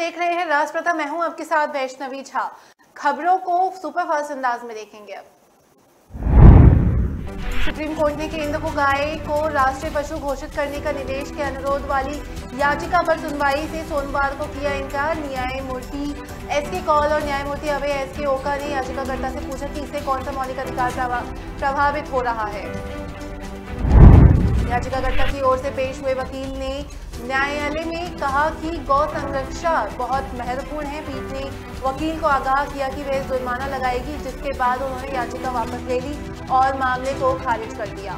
देख रहे हैं राष्ट्रप्रथम, मैं हूं आपके साथ वैष्णवी झा। खबरों को सुपरफास्ट अंदाज में देखेंगे। अब सुप्रीम कोर्ट ने केंद्र को गाय को राष्ट्रीय पशु घोषित करने का निर्देश के अनुरोध वाली याचिका पर सुनवाई से सोमवार को किया इनकार। न्यायमूर्ति एस.के. कौल और न्यायमूर्ति अभय एस.के. ओका ने याचिकाकर्ता से पूछा कि इससे कौन सा मौलिक अधिकार प्रभावित हो रहा है। याचिकाकर्ता की ओर से पेश हुए वकील ने न्यायालय में कहा कि गौ संरक्षा बहुत महत्वपूर्ण है। पीठ ने वकील को आगाह किया कि वह जुर्माना लगाएगी, जिसके बाद उन्होंने याचिका वापस ले ली और मामले को खारिज कर दिया।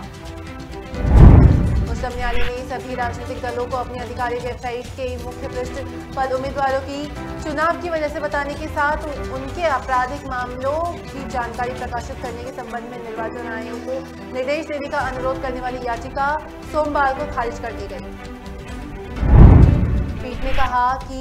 उच्चतम न्यायालय ने सभी राजनीतिक दलों को अपनी आधिकारिक वेबसाइट के मुख्य पृष्ठ पर उम्मीदवारों की चुनाव की वजह से बताने के साथ उनके आपराधिक मामलों की जानकारी प्रकाशित करने के संबंध में निर्वाचन आयोग को निर्देश देने का अनुरोध करने वाली याचिका सोमवार को खारिज कर दी गई। पीठ ने कहा कि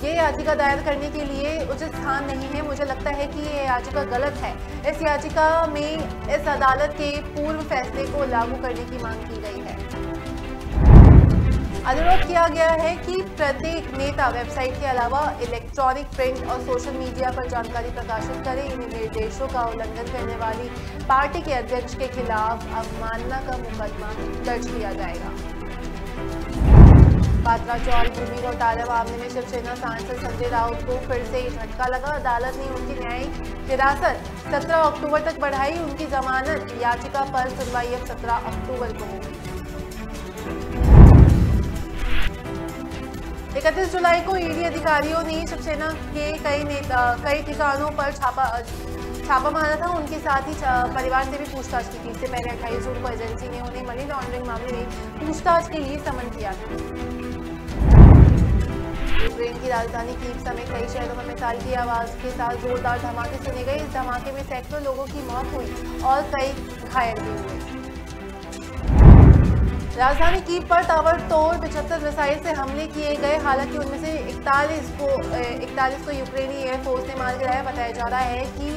ये याचिका दायर करने के लिए उचित स्थान नहीं है। मुझे लगता है कि ये याचिका गलत है। इस याचिका में इस अदालत के पूर्व फैसले को लागू करने की मांग की गई है। अनुरोध किया गया है कि प्रत्येक नेता वेबसाइट के अलावा इलेक्ट्रॉनिक, प्रिंट और सोशल मीडिया पर जानकारी प्रकाशित करे। इन निर्देशों का उल्लंघन करने वाली पार्टी के अध्यक्ष के खिलाफ अवमानना का मुकदमा दर्ज किया जाएगा। पात्रा चौल भूमि घोटाला मामले में शिवसेना सांसद संजय राउत को फिर से झटका लगा। अदालत ने उनकी न्यायिक हिरासत 17 अक्टूबर तक बढ़ाई। उनकी जमानत याचिका पर सुनवाई अब 17 अक्टूबर को होगी। 31 जुलाई को ईडी अधिकारियों ने शिवसेना के कई ठिकानों पर छापा मारा था। उनके साथ ही परिवार से भी पूछताछ की थी। इससे पहले 28 जून को एजेंसी ने उन्हें मनी लॉन्ड्रिंग मामले में पूछताछ के लिए समन किया था। यूक्रेन की राजधानी कीव समेत कई शहरों में मिसाइल की आवाज के साथ जोरदार धमाके सुने गए। इस धमाके में सैकड़ों लोगों की मौत हुई और कई घायल भी हुए। राजधानी कीव पर ताबड़तोड़ 75 मिसाइल से हमले किए गए। हालांकि उनमें से 41 को यूक्रेनी एयरफोर्स ने मार गिराया। बताया जा रहा है कि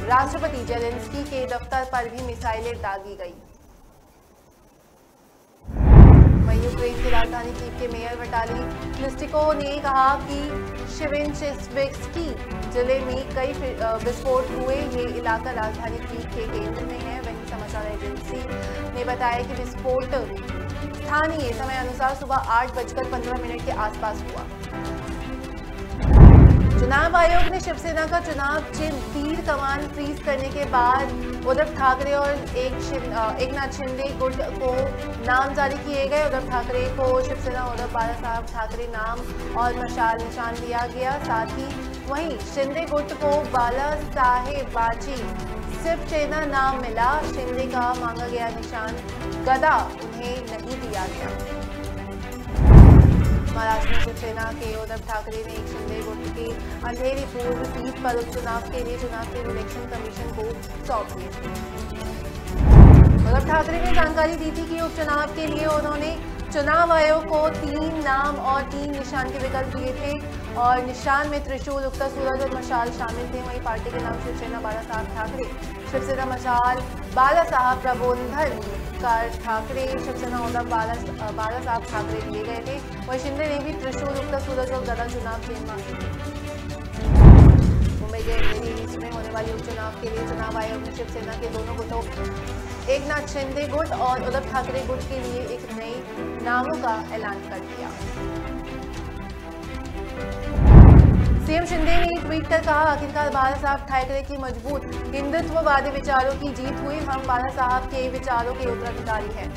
राष्ट्रपति जेलेंस्की के दफ्तर पर भी मिसाइलें दागी गई। यूक्रेन की राजधानी कीव के मेयर विटाली क्लिस्टिको ने कहा कि शिवेंचेस्विक्स्की जिले में कई विस्फोट हुए। ये इलाका राजधानी कीव के केंद्र में है। वहीं समाचार एजेंसी ने बताया कि विस्फोट स्थानीय समय अनुसार सुबह 8:15 के आसपास हुआ। चुनाव आयोग ने शिवसेना का चुनाव चिन्ह तीर कमान फ्रीज करने के बाद उद्धव ठाकरे और एकनाथ शिंदे गुट को नाम जारी किए गए। उद्धव ठाकरे को शिवसेना उद्धव बाला साहब ठाकरे नाम और मशाल निशान दिया गया। साथ ही वहीं शिंदे गुट को बाला साहेब बाजी शिवसेना नाम मिला। शिंदे का मांगा गया निशान गदा उन्हें नहीं दिया गया। महाराष्ट्र में शिवसेना के उद्धव ठाकरे ने एक शिंदे गुट की अंधेरी पूर्व सीट पर उपचुनाव के लिए चुनाव इलेक्शन कमीशन को सौंप दिए थे। उद्धव ठाकरे ने जानकारी दी थी कि उपचुनाव के लिए उन्होंने चुनाव आयोग को 3 नाम और 3 निशान के विकल्प दिए थे और निशान में त्रिशूल, उगता सूरज और मशाल शामिल थे। वहीं पार्टी के नाम शिवसेना बाला साहब ठाकरे, शिवसेना मशाल बाला साहब प्रबोधन कार ठाकरे, शिवसेना उद्धव बाला साहब ठाकरे दिए गए थे। वहीं शिंदे ने भी त्रिशूल, उगता सूरज और गदा चुनाव चिन्ह मांगे थे। मुंबई के अंधेरी में होने वाली उपचुनाव के लिए चुनाव आयोग ने शिवसेना के दोनों गुटों एकनाथ शिंदे गुट और उद्धव ठाकरे गुट के लिए एक नए नामों का ऐलान कर दिया। सीएम शिंदे ने ट्वीट कर कहा, आखिरकार बाला साहब ठाकरे की मजबूत हिंदुत्ववादी विचारों की जीत हुई। हम बाला साहब के विचारों के उत्तराधिकारी हैं।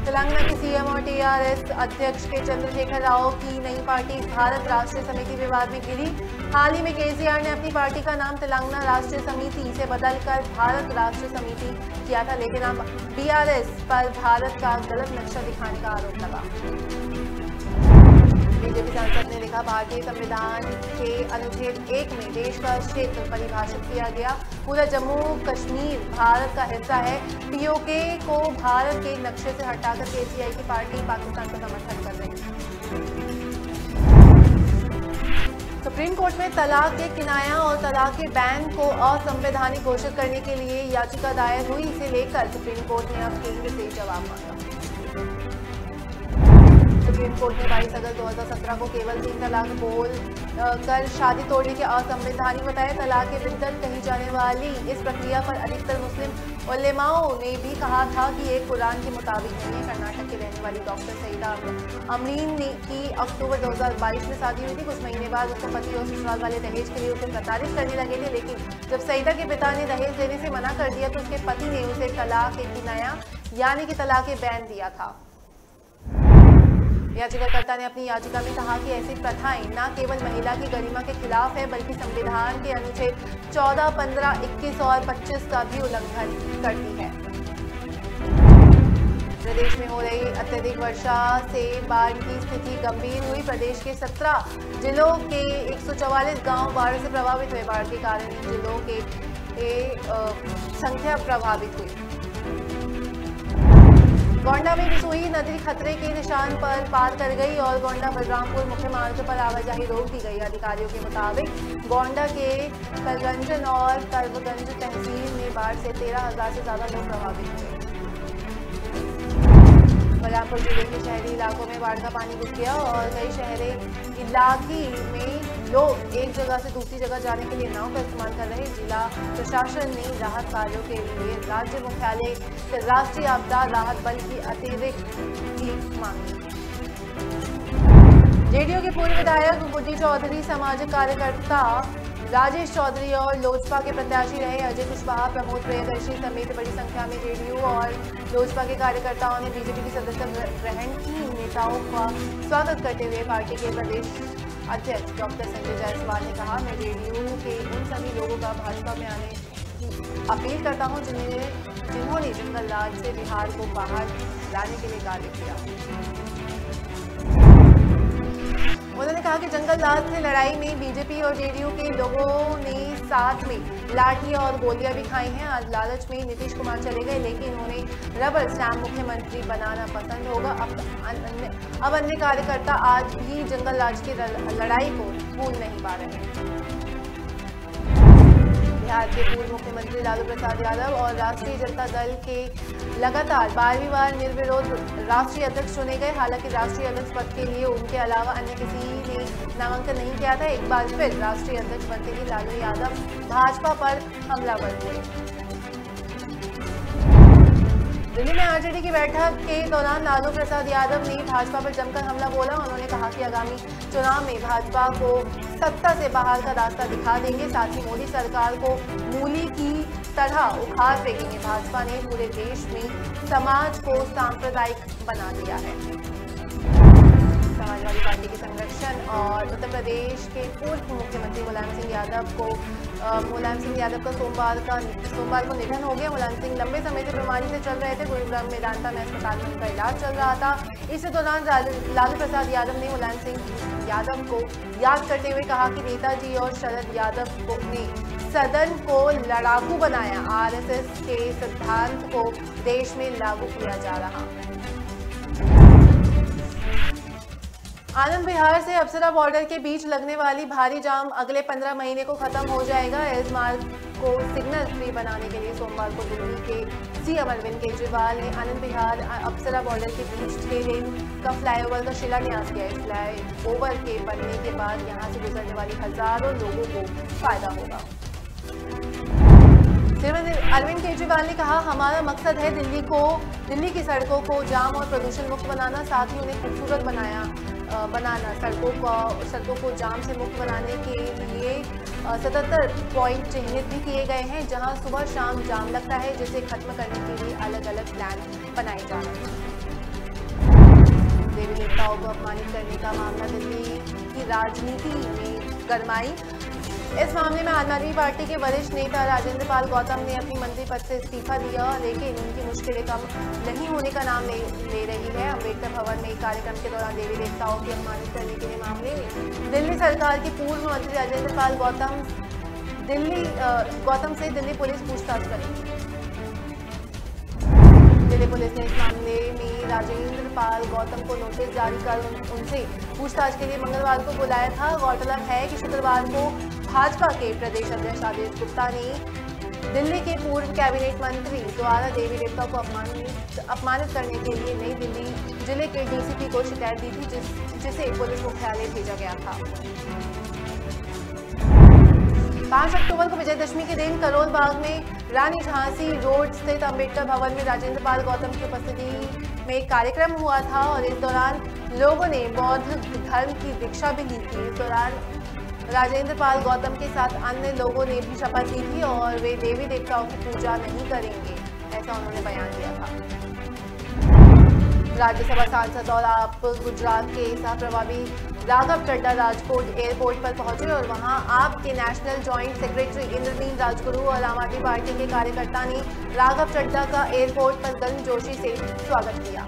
तेलंगाना के सीएम और टीआरएस अध्यक्ष के चंद्रशेखर राव की नई पार्टी भारत राष्ट्रीय समिति विवाद में घिरी। हाल ही में केसीआर ने अपनी पार्टी का नाम तेलंगाना राष्ट्रीय समिति से बदलकर भारत राष्ट्रीय समिति किया था, लेकिन अब बीआरएस पर भारत का गलत नक्शा दिखाने का आरोप लगा। बीजेपी सांसद ने लिखा, भारतीय संविधान के अनुच्छेद 1 में देश का क्षेत्र परिभाषित किया गया। पूरा जम्मू कश्मीर भारत का हिस्सा है। पीओके को भारत के नक्शे से हटाकर केसीआई की पार्टी पाकिस्तान का समर्थन कर रही है। सुप्रीम कोर्ट में तलाक के किनाया और तलाक के बैन को असंवैधानिक घोषित करने के लिए याचिका दायर हुई। इसे लेकर सुप्रीम कोर्ट ने अब केंद्र से जवाब मांगा। सुप्रीम कोर्ट ने 22 अगस्त 2017 को केवल 3 तलाक बोल कर शादी तोड़ने के असंवैधानिक बताया। तलाक के बिद्दत कही जाने वाली इस प्रक्रिया पर अधिकतर मुस्लिम उलेमाओं ने भी कहा था कि एक कुरान के मुताबिक नहीं है। कर्नाटक के रहने वाली डॉक्टर सईदा अमरीन की अक्टूबर 2022 में शादी हुई थी। कुछ महीने बाद उसके पति और ससुराल वाले दहेज के लिए उसे प्रताड़ित करने लगे थे, लेकिन जब सईदा के पिता ने दहेज देने से मना कर दिया तो उसके पति ने उसे तलाक किनाया यानी कि तलाक बैन दिया था। याचिकाकर्ता ने अपनी याचिका में कहा कि ऐसी प्रथाएं न केवल महिला की गरिमा के खिलाफ है बल्कि संविधान के अनुच्छेद 14, 15, 21 और 25 का भी उल्लंघन करती है। प्रदेश में हो रही अत्यधिक वर्षा से बाढ़ की स्थिति गंभीर हुई। प्रदेश के 17 जिलों के 144 गांव बाढ़ से प्रभावित हुए। बाढ़ के कारण इन जिलों के संख्या प्रभावित हुई। गोंडा में बिसोई नदी खतरे के निशान पर पार कर गई और गोंडा बलरामपुर मुख्य मार्ग पर आवाजाही रोक दी गई। अधिकारियों के मुताबिक गोंडा के कलगंजन और करवगंज तहसील में बाढ़ से 13,000 से ज्यादा लोग प्रभावित हुए। बलरामपुर जिले के शहरी इलाकों में बाढ़ का पानी घुस गया और कई शहरी इलाके में लोग एक जगह से दूसरी जगह जाने के लिए नाव का इस्तेमाल कर रहे। जिला प्रशासन ने राहत कार्यों के लिए राज्य मुख्यालय से राष्ट्रीय आपदा राहत बल की अतिरिक्त टीम मांगी। जेडीयू के पूर्व विधायक गुड्डी चौधरी, सामाजिक कार्यकर्ता राजेश चौधरी और लोजपा के प्रत्याशी रहे अजय कुशवाहा, प्रमोद प्रियदर्शी समेत बड़ी संख्या में जेडीयू और लोजपा के कार्यकर्ताओं ने बीजेपी की सदस्यता ग्रहण की। नेताओं का स्वागत करते हुए पार्टी के प्रदेश अध्यक्ष डॉक्टर संजय जायसवाल ने कहा, मैं जेडीयू के उन सभी लोगों का भाजपा में आने की अपील करता हूं जिन्होंने जंगल राज से बिहार को बाहर लाने के लिए कार्य किया। उन्होंने कहा कि जंगल राज से लड़ाई में बीजेपी और जेडीयू के लोगों ने साथ में लाठी और गोलियां भी खाई हैं। आज लालच में नीतीश कुमार चले गए, लेकिन उन्हें रबर स्टैम्प मुख्यमंत्री बनाना पसंद होगा। अब अन्य कार्यकर्ता आज भी जंगल राज की लड़ाई को भूल नहीं पा रहे। बिहार के पूर्व मुख्यमंत्री लालू प्रसाद यादव और राष्ट्रीय जनता दल के लगातार 12वीं बार निर्विरोध राष्ट्रीय अध्यक्ष चुने गए। हालांकि राष्ट्रीय अध्यक्ष पद के लिए उनके अलावा अन्य किसी ने नामांकन नहीं किया था। एक बार फिर राष्ट्रीय अध्यक्ष बनते ही लालू यादव भाजपा पर हमलावर हुए। दिल्ली में आरजेडी की बैठक के दौरान लालू प्रसाद यादव ने भाजपा पर जमकर हमला बोला। उन्होंने कहा कि आगामी चुनाव में भाजपा को सत्ता से बाहर का रास्ता दिखा देंगे, साथ ही मोदी सरकार को मूली की तरह उखाड़ फेंकेंगे। भाजपा ने पूरे देश में समाज को सांप्रदायिक बना दिया है। समाजवादी पार्टी के संरक्षण और उत्तर प्रदेश के पूर्व मुख्यमंत्री मुलायम सिंह यादव का सोमवार को निधन हो गया। मुलायम सिंह लंबे समय से बीमारी से चल रहे थे। गुरुग्राम मेदांता में अस्पताल में उनका इलाज चल रहा था। इस दौरान लालू प्रसाद यादव ने मुलायम सिंह यादव को याद करते हुए कहा कि नेताजी और शरद यादव ने सदन को लड़ाकू बनाया। आरएसएस के सिद्धांत को देश में लागू किया जा रहा। आनंद विहार से अप्सरा बॉर्डर के बीच लगने वाली भारी जाम अगले 15 महीने को खत्म हो जाएगा। इस मार्ग को सिग्नल फ्री बनाने के लिए सोमवार को दिल्ली के सीएम अरविंद केजरीवाल ने आनंद विहार अप्सरा बॉर्डर के बीच 6 लेन का फ्लाईओवर का शिलान्यास किया। इस फ्लाईओवर के बनने के बाद यहां से गुजरने वाली हजारों लोगों को फायदा होगा। अरविंद केजरीवाल ने कहा, हमारा मकसद है दिल्ली की सड़कों को जाम और प्रदूषण मुक्त बनाना, साथ ही उन्हें खूबसूरत बनाना। सड़कों को जाम से मुक्त बनाने के लिए 77 पॉइंट चिन्हित भी किए गए हैं, जहां सुबह शाम जाम लगता है, जिसे खत्म करने के लिए अलग अलग प्लान बनाए जा रहे हैं। देवी देवताओं को अपमानित करने का मामला दिल्ली की राजनीति में गरमाई। इस मामले में आम आदमी पार्टी के वरिष्ठ नेता राजेंद्र पाल गौतम ने अपनी मंत्री पद से इस्तीफा दिया, लेकिन उनकी मुश्किलें कम नहीं होने का नाम ले रही है। अम्बेडकर भवन में एक कार्यक्रम के दौरान देवी देवताओं की अपमानित करने के मामले में दिल्ली सरकार के पूर्व मंत्री राजेंद्र पाल गौतम से दिल्ली पुलिस पूछताछ करेगी। दिल्ली पुलिस ने इस मामले में राजेंद्र पाल गौतम को नोटिस जारी कर उनसे पूछताछ के लिए मंगलवार को बुलाया था। गौरतलब है कि शुक्रवार को भाजपा के प्रदेश अध्यक्ष राजेश गुप्ता ने दिल्ली के पूर्व कैबिनेट मंत्री द्वारा देवी देवता को अपमानित करने के लिए नई दिल्ली जिले के डीसीपी को शिकायत दी थी, जिसे पुलिस मुख्यालय भेजा गया था। 5 अक्टूबर को विजयदशमी के दिन करोल बाग में रानी झांसी रोड स्थित अंबेडकर भवन में राजेंद्र पाल गौतम की उपस्थिति में एक कार्यक्रम हुआ था और इस दौरान लोगों ने बौद्ध धर्म की दीक्षा भी ली थी। इस दौरान राजेंद्र पाल गौतम के साथ अन्य लोगों ने भी शपथ ली थी और वे देवी देवताओं की पूजा नहीं करेंगे, ऐसा उन्होंने बयान दिया था। राज्यसभा सांसद और आप गुजरात के सह प्रभारी राघव चड्ढा राजकोट एयरपोर्ट पर पहुंचे और वहां आप के national joint secretary Indranil Rajguru और आम आदमी पार्टी के कार्यकर्ता ने राघव चड्ढा का एयरपोर्ट पर गर्मजोशी से स्वागत किया।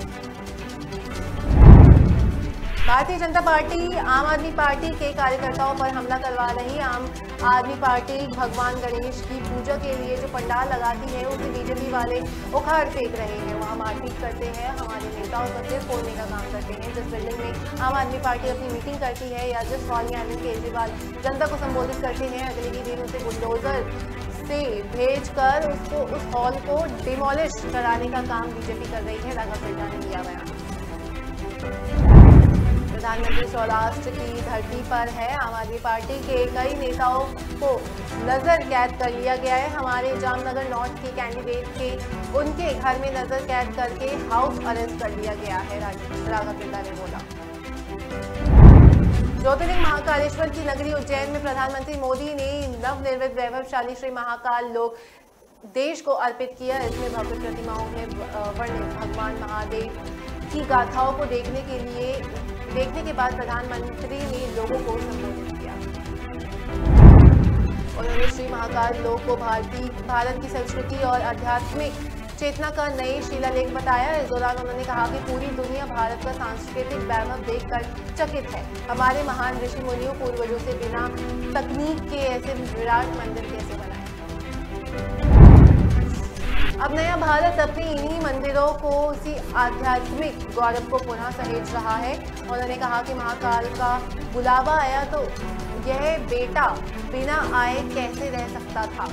भारतीय जनता पार्टी आम आदमी पार्टी के कार्यकर्ताओं पर हमला करवा रही आम आदमी पार्टी भगवान गणेश की पूजा के लिए जो पंडाल लगाती है उसे बीजेपी वाले उखाड़ फेंक रहे हैं। वहां मारपीट करते हैं, हमारे नेताओं का सिर फोड़ने का काम करते हैं। जिस बिल्डिंग में आम आदमी पार्टी अपनी मीटिंग करती है या जिस हॉल में अरविंद केजरीवाल जनता को संबोधित करते हैं, अगले ही दिन उसे बुलडोजर से भेजकर उसको उस हॉल को डिमोलिश कराने का काम बीजेपी कर रही है। राघव चड्ढा ने दिया बयान। प्रधानमंत्री सौराष्ट्र की धरती पर है। आम आदमी पार्टी के कई नेताओं को नजर कैद कर लिया गया है। हमारे जामनगर नॉर्थ के कैंडिडेट के उनके घर में नजर कैद करके हाउस अरेस्ट कर लिया गया है, राघव चड्ढा ने बोला। ज्योतिर्लिंग महाकालेश्वर की नगरी उज्जैन में प्रधानमंत्री मोदी ने नवनिर्मित वैभवशाली श्री महाकाल लोक देश को अर्पित किया। इसमें भव्य प्रतिमाओं में वर्णित भगवान महादेव की गाथाओं को देखने के बाद प्रधानमंत्री ने लोगों को संबोधित किया। उन्होंने श्री महाकाल लोक को भारत की संस्कृति और आध्यात्मिक चेतना का नए शिलालेख बताया। इस दौरान उन्होंने कहा कि पूरी दुनिया भारत का सांस्कृतिक वैभव देखकर चकित है। हमारे महान ऋषि मुनियों पूर्वजों से बिना तकनीक के ऐसे विराट मंदिर कैसे बनाए। अब नया भारत अपने इन्हीं मंदिरों को उसी आध्यात्मिक गौरव को पुनः सहेज रहा है। उन्होंने कहा कि महाकाल का बुलावा आया तो यह बेटा बिना आए कैसे रह सकता था।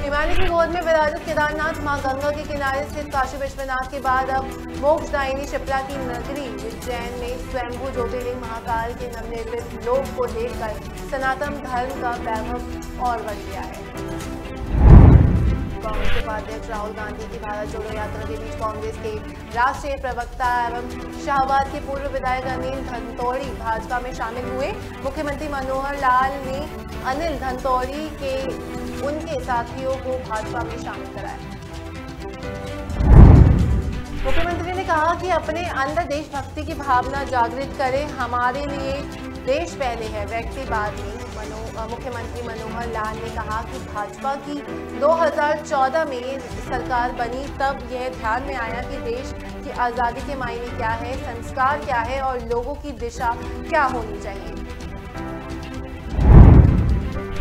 हिमालय की गोद में विराजित केदारनाथ मां गंगा के किनारे स्थित काशी विश्वनाथ के बाद अब मोक्षदायिनी शिप्रा की नगरी उज्जैन में स्वयंभू ज्योतिर्लिंग महाकाल के नवनिर्मित लोक को देखकर सनातन धर्म का वैभव और बढ़ गया है। कांग्रेस के उपाध्यक्ष राहुल गांधी की भारत जोड़ो यात्रा के बीच कांग्रेस के राष्ट्रीय प्रवक्ता एवं शाहबाद के पूर्व विधायक अनिल धनतोड़ी भाजपा में शामिल हुए। मुख्यमंत्री मनोहर लाल ने अनिल धनतोड़ी के उनके साथियों को भाजपा में शामिल कराया। मुख्यमंत्री ने कहा कि अपने अंदर देशभक्ति की भावना जागृत करें। हमारे लिए देश पहले है, व्यक्ति बाद में। मुख्यमंत्री मनोहर लाल ने कहा कि भाजपा की 2014 में सरकार बनी तब यह ध्यान में आया कि देश की आज़ादी के मायने क्या है, संस्कार क्या है और लोगों की दिशा क्या होनी चाहिए।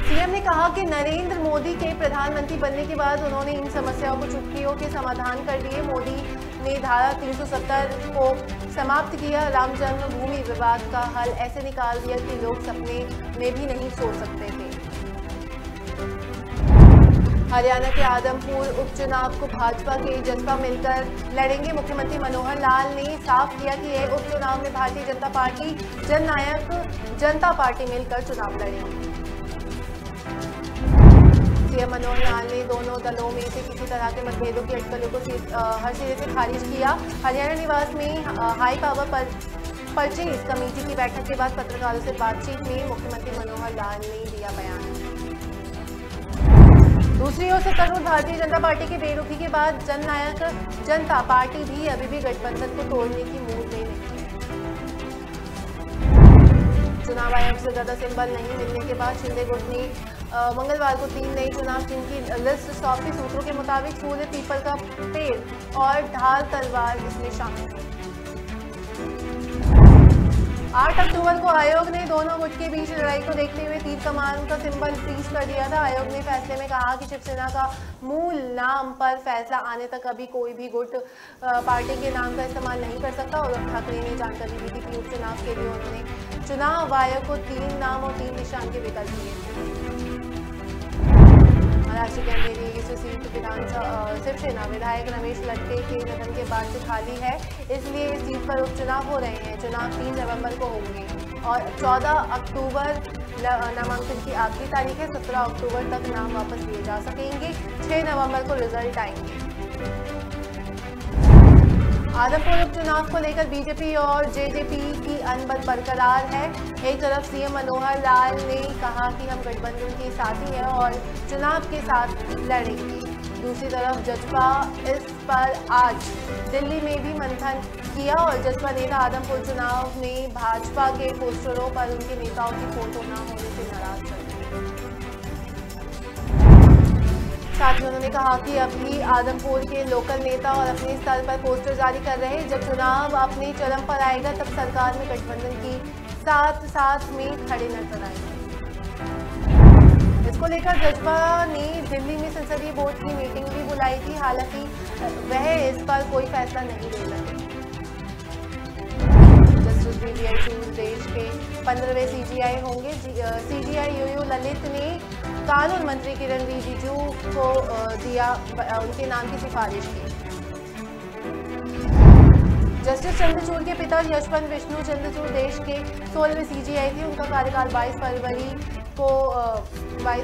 सीएम ने कहा कि नरेंद्र मोदी के प्रधानमंत्री बनने के बाद उन्होंने इन समस्याओं को चुटकियों के समाधान कर दिए। मोदी ने धारा 370 को समाप्त किया। राम जन्मभूमि विवाद का हल ऐसे निकाल दिया कि लोग सपने में भी नहीं सोच सकते थे। हरियाणा के आदमपुर उपचुनाव को भाजपा के जसपा मिलकर लड़ेंगे। मुख्यमंत्री मनोहर लाल ने साफ किया कि यह उपचुनाव में भारतीय जनता पार्टी जननायक जनता पार्टी मिलकर चुनाव लड़ेंगे। सीएम मनोहर लाल ने दोनों दलों में से किसी तरह के मतभेदों की अटकलों को हर सिरे से खारिज किया। हरियाणा निवास में हाई पावर परचेज कमेटी की बैठक के बाद पत्रकारों से बातचीत में मुख्यमंत्री मनोहर लाल ने दिया बयान। दूसरी ओर सत्तारूढ़ भारतीय जनता पार्टी के बेरुखी के बाद जननायक जनता पार्टी भी अभी भी गठबंधन को तोड़ने की मूड में नहीं है। चुनाव आयोग से ज्यादा सिंबल नहीं मिलने के बाद शिंदे गुट ने मंगलवार को 3 नई चुनाव चिन्ह की लिस्ट सौंपी। सूत्रों के मुताबिक फूल, पीपल का पेड़ और ढाल तलवार इसमें शामिल है। 8 अक्टूबर को आयोग ने दोनों गुट के बीच लड़ाई को देखते हुए तीर कमान का सिंबल फ्रीज कर दिया था। आयोग ने फैसले में कहा कि शिवसेना का मूल नाम पर फैसला आने तक अभी कोई भी गुट पार्टी के नाम का इस्तेमाल नहीं कर सकता। उद्धव ठाकरे ने जानकारी दी थी कि उपचुनाव के लिए उन्होंने चुनाव आयोग को 3 नाम और 3 निशान के विकल्प दिए थे। महाराष्ट्र के अंधेरी की सीट विधानसभा शिवसेना विधायक रमेश लटके के निधन के बाद से खाली है, इसलिए इस सीट पर उपचुनाव हो रहे हैं। चुनाव 3 नवंबर को होंगे और 14 अक्टूबर नामांकन की आखिरी तारीख है। 17 अक्टूबर तक नाम वापस लिए जा सकेंगे। 6 नवंबर को रिजल्ट आएंगे। आदमपुर उपचुनाव को लेकर बीजेपी और जेजेपी की अनबन बरकरार है। एक तरफ सीएम मनोहर लाल ने कहा कि हम गठबंधन के साथी हैं और चुनाव के साथ लड़ेंगे। दूसरी तरफ जसपा इस पर आज दिल्ली में भी मंथन किया और जसपा नेता आदमपुर चुनाव में भाजपा के पोस्टरों पर उनके नेताओं की फोटो न होने से नाराज चल रहे। साथ ही उन्होंने कहा कि अभी आदमपुर के लोकल नेता और अपने स्तर पर पोस्टर जारी कर रहे हैं। जब चुनाव अपने चरम पर आएगा तब सरकार में गठबंधन की साथ में खड़े नजर आएंगे। इसको लेकर जसपा ने दिल्ली में संसदीय बोर्ड की मीटिंग भी बुलाई थी, हालांकि वह इस पर कोई फैसला नहीं ले रहे। जस्टिस बीबीआई चूज देश के 15वें सीजीआई होंगे। सीजीआई यूयू ललित ने कानून मंत्री किरण रिजिजू को दिया उनके नाम की सिफारिश की। जस्टिस चंद्रचूड़ के पिता यशवंत विष्णु चंद्रचूड़ देश के 16वें सीजीआई थे। उनका कार्यकाल 22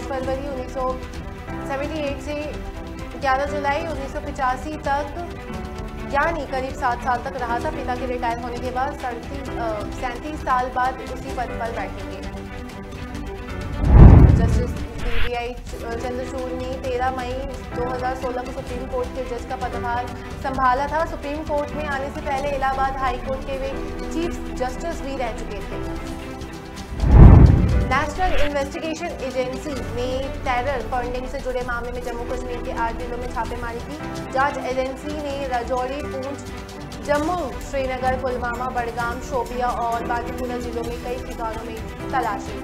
फरवरी 1978 से 11 जुलाई 1985 तक यानी करीब 7 साल तक रहा था। पिता के रिटायर होने के बाद 37 साल बाद उसी पद पर बैठेंगे। जस्टिस बीबीआई चंद्रचूड़ ने 13 मई 2016 को सुप्रीम कोर्ट के जज का पदभार संभाला था। सुप्रीम कोर्ट में आने से पहले इलाहाबाद हाई कोर्ट के वे चीफ जस्टिस भी रह चुके थे। नेशनल इन्वेस्टिगेशन एजेंसी ने टेरर फंडिंग से जुड़े मामले में जम्मू कश्मीर के 8 जिलों में छापेमारी की। जांच एजेंसी ने राजौरी, पूंछ, जम्मू, श्रीनगर, पुलवामा, बड़गाम, शोपिया और बांदीपुरा जिलों में कई ठिकानों में तलाशी।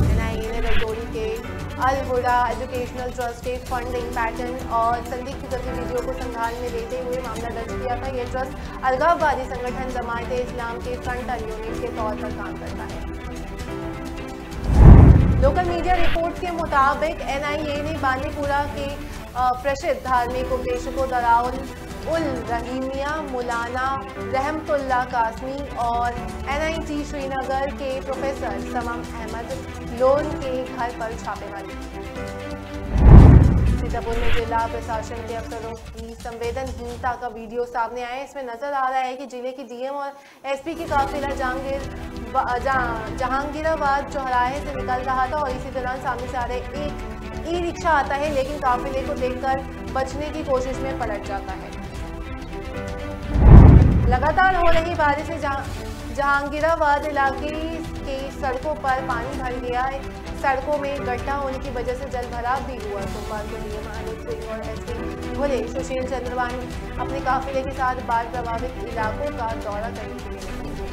एनआईए ने राजौरी के अल-हुदा एजुकेशनल ट्रस्ट के फंडिंग पैटर्न और संदिग्ध गतिविधियों को संज्ञान में लेते हुए मामला दर्ज किया था। यह ट्रस्ट अलगाववादी संगठन जमात-ए-इस्लाम के फ्रंट यूनिट के तौर पर काम करता है। लोकल मीडिया रिपोर्ट के मुताबिक एनआईए ने बांदीपुरा के प्रसिद्ध धार्मिक उपदेशकों दराउल उल रहीमिया मौलाना रहमतुल्लाह कासमी और एनआईटी श्रीनगर के प्रोफेसर समम अहमद लोन के घर पर छापेमारी की। सीतापुर में जिला प्रशासन के अफसरों की संवेदनहीनता का वीडियो सामने आया। इसमें नजर आ रहा है कि जिले की डीएम और एसपी की काफिला जहांगीराबाद चौराहे से निकल रहा था और इसी दौरान सामने से आ रहे एक ई रिक्शा आता है, लेकिन काफिले को देखकर बचने की कोशिश में पलट जाता है। लगातार हो रही बारिश से जहांगीराबाद इलाके की सड़कों पर पानी भर गया है। सड़कों में गड्ढा होने की वजह से जल भराव भी हुआ। सोमवार को डीएम अनिल सिंह और एसपी भोले सुशील चंद्रवान अपने काफिले के साथ बाढ़ प्रभावित इलाकों का दौरा करने के लिए निकले।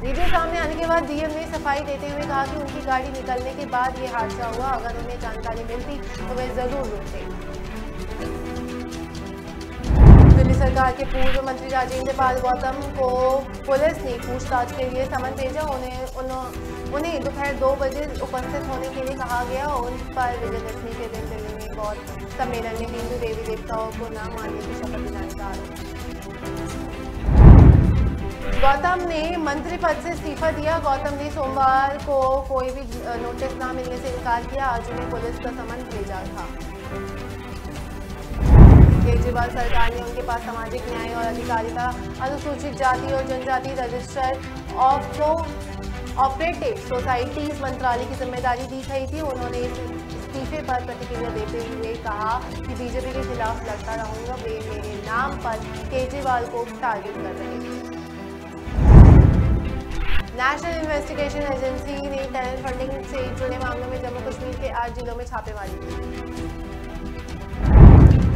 वीडियो सामने आने के बाद डीएम ने सफाई देते हुए कहा कि उनकी गाड़ी निकलने के बाद ये हादसा हुआ। अगर उन्हें जानकारी मिलती तो वे जरूर रुकते। दिल्ली सरकार के पूर्व मंत्री राजेंद्र पाल गौतम को पुलिस ने पूछताछ के लिए समन भेजा। उन्हें दोपहर 2 बजे उपस्थित होने के लिए कहा गया। उन पर विजयदशमी के दिन दिल्ली में बौद्ध सम्मेलन में हिंदू देवी देवताओं को न मानने की शपथ दिलाने का आरोप। गौतम ने मंत्री पद से इस्तीफा दिया। गौतम ने सोमवार को कोई भी नोटिस न मिलने से इनकार किया। आज उन्हें पुलिस का समन भेजा था। केजरीवाल सरकार ने उनके पास सामाजिक न्याय और अधिकारिता, अनुसूचित जाति और जनजाति रजिस्टर ऑपरेटिव सोसाइटीज मंत्रालय की जिम्मेदारी दी गई थी। उन्होंने इस इस्तीफे पर प्रतिक्रिया देते हुए कहा कि बीजेपी के खिलाफ लड़ता रहूंगा। वे मेरे नाम पर केजरीवाल को टारगेट कर रहे थे। नेशनल इन्वेस्टिगेशन एजेंसी ने टेरर फंडिंग से जुड़े मामलों में जम्मू कश्मीर के 8 जिलों में छापेमारी की।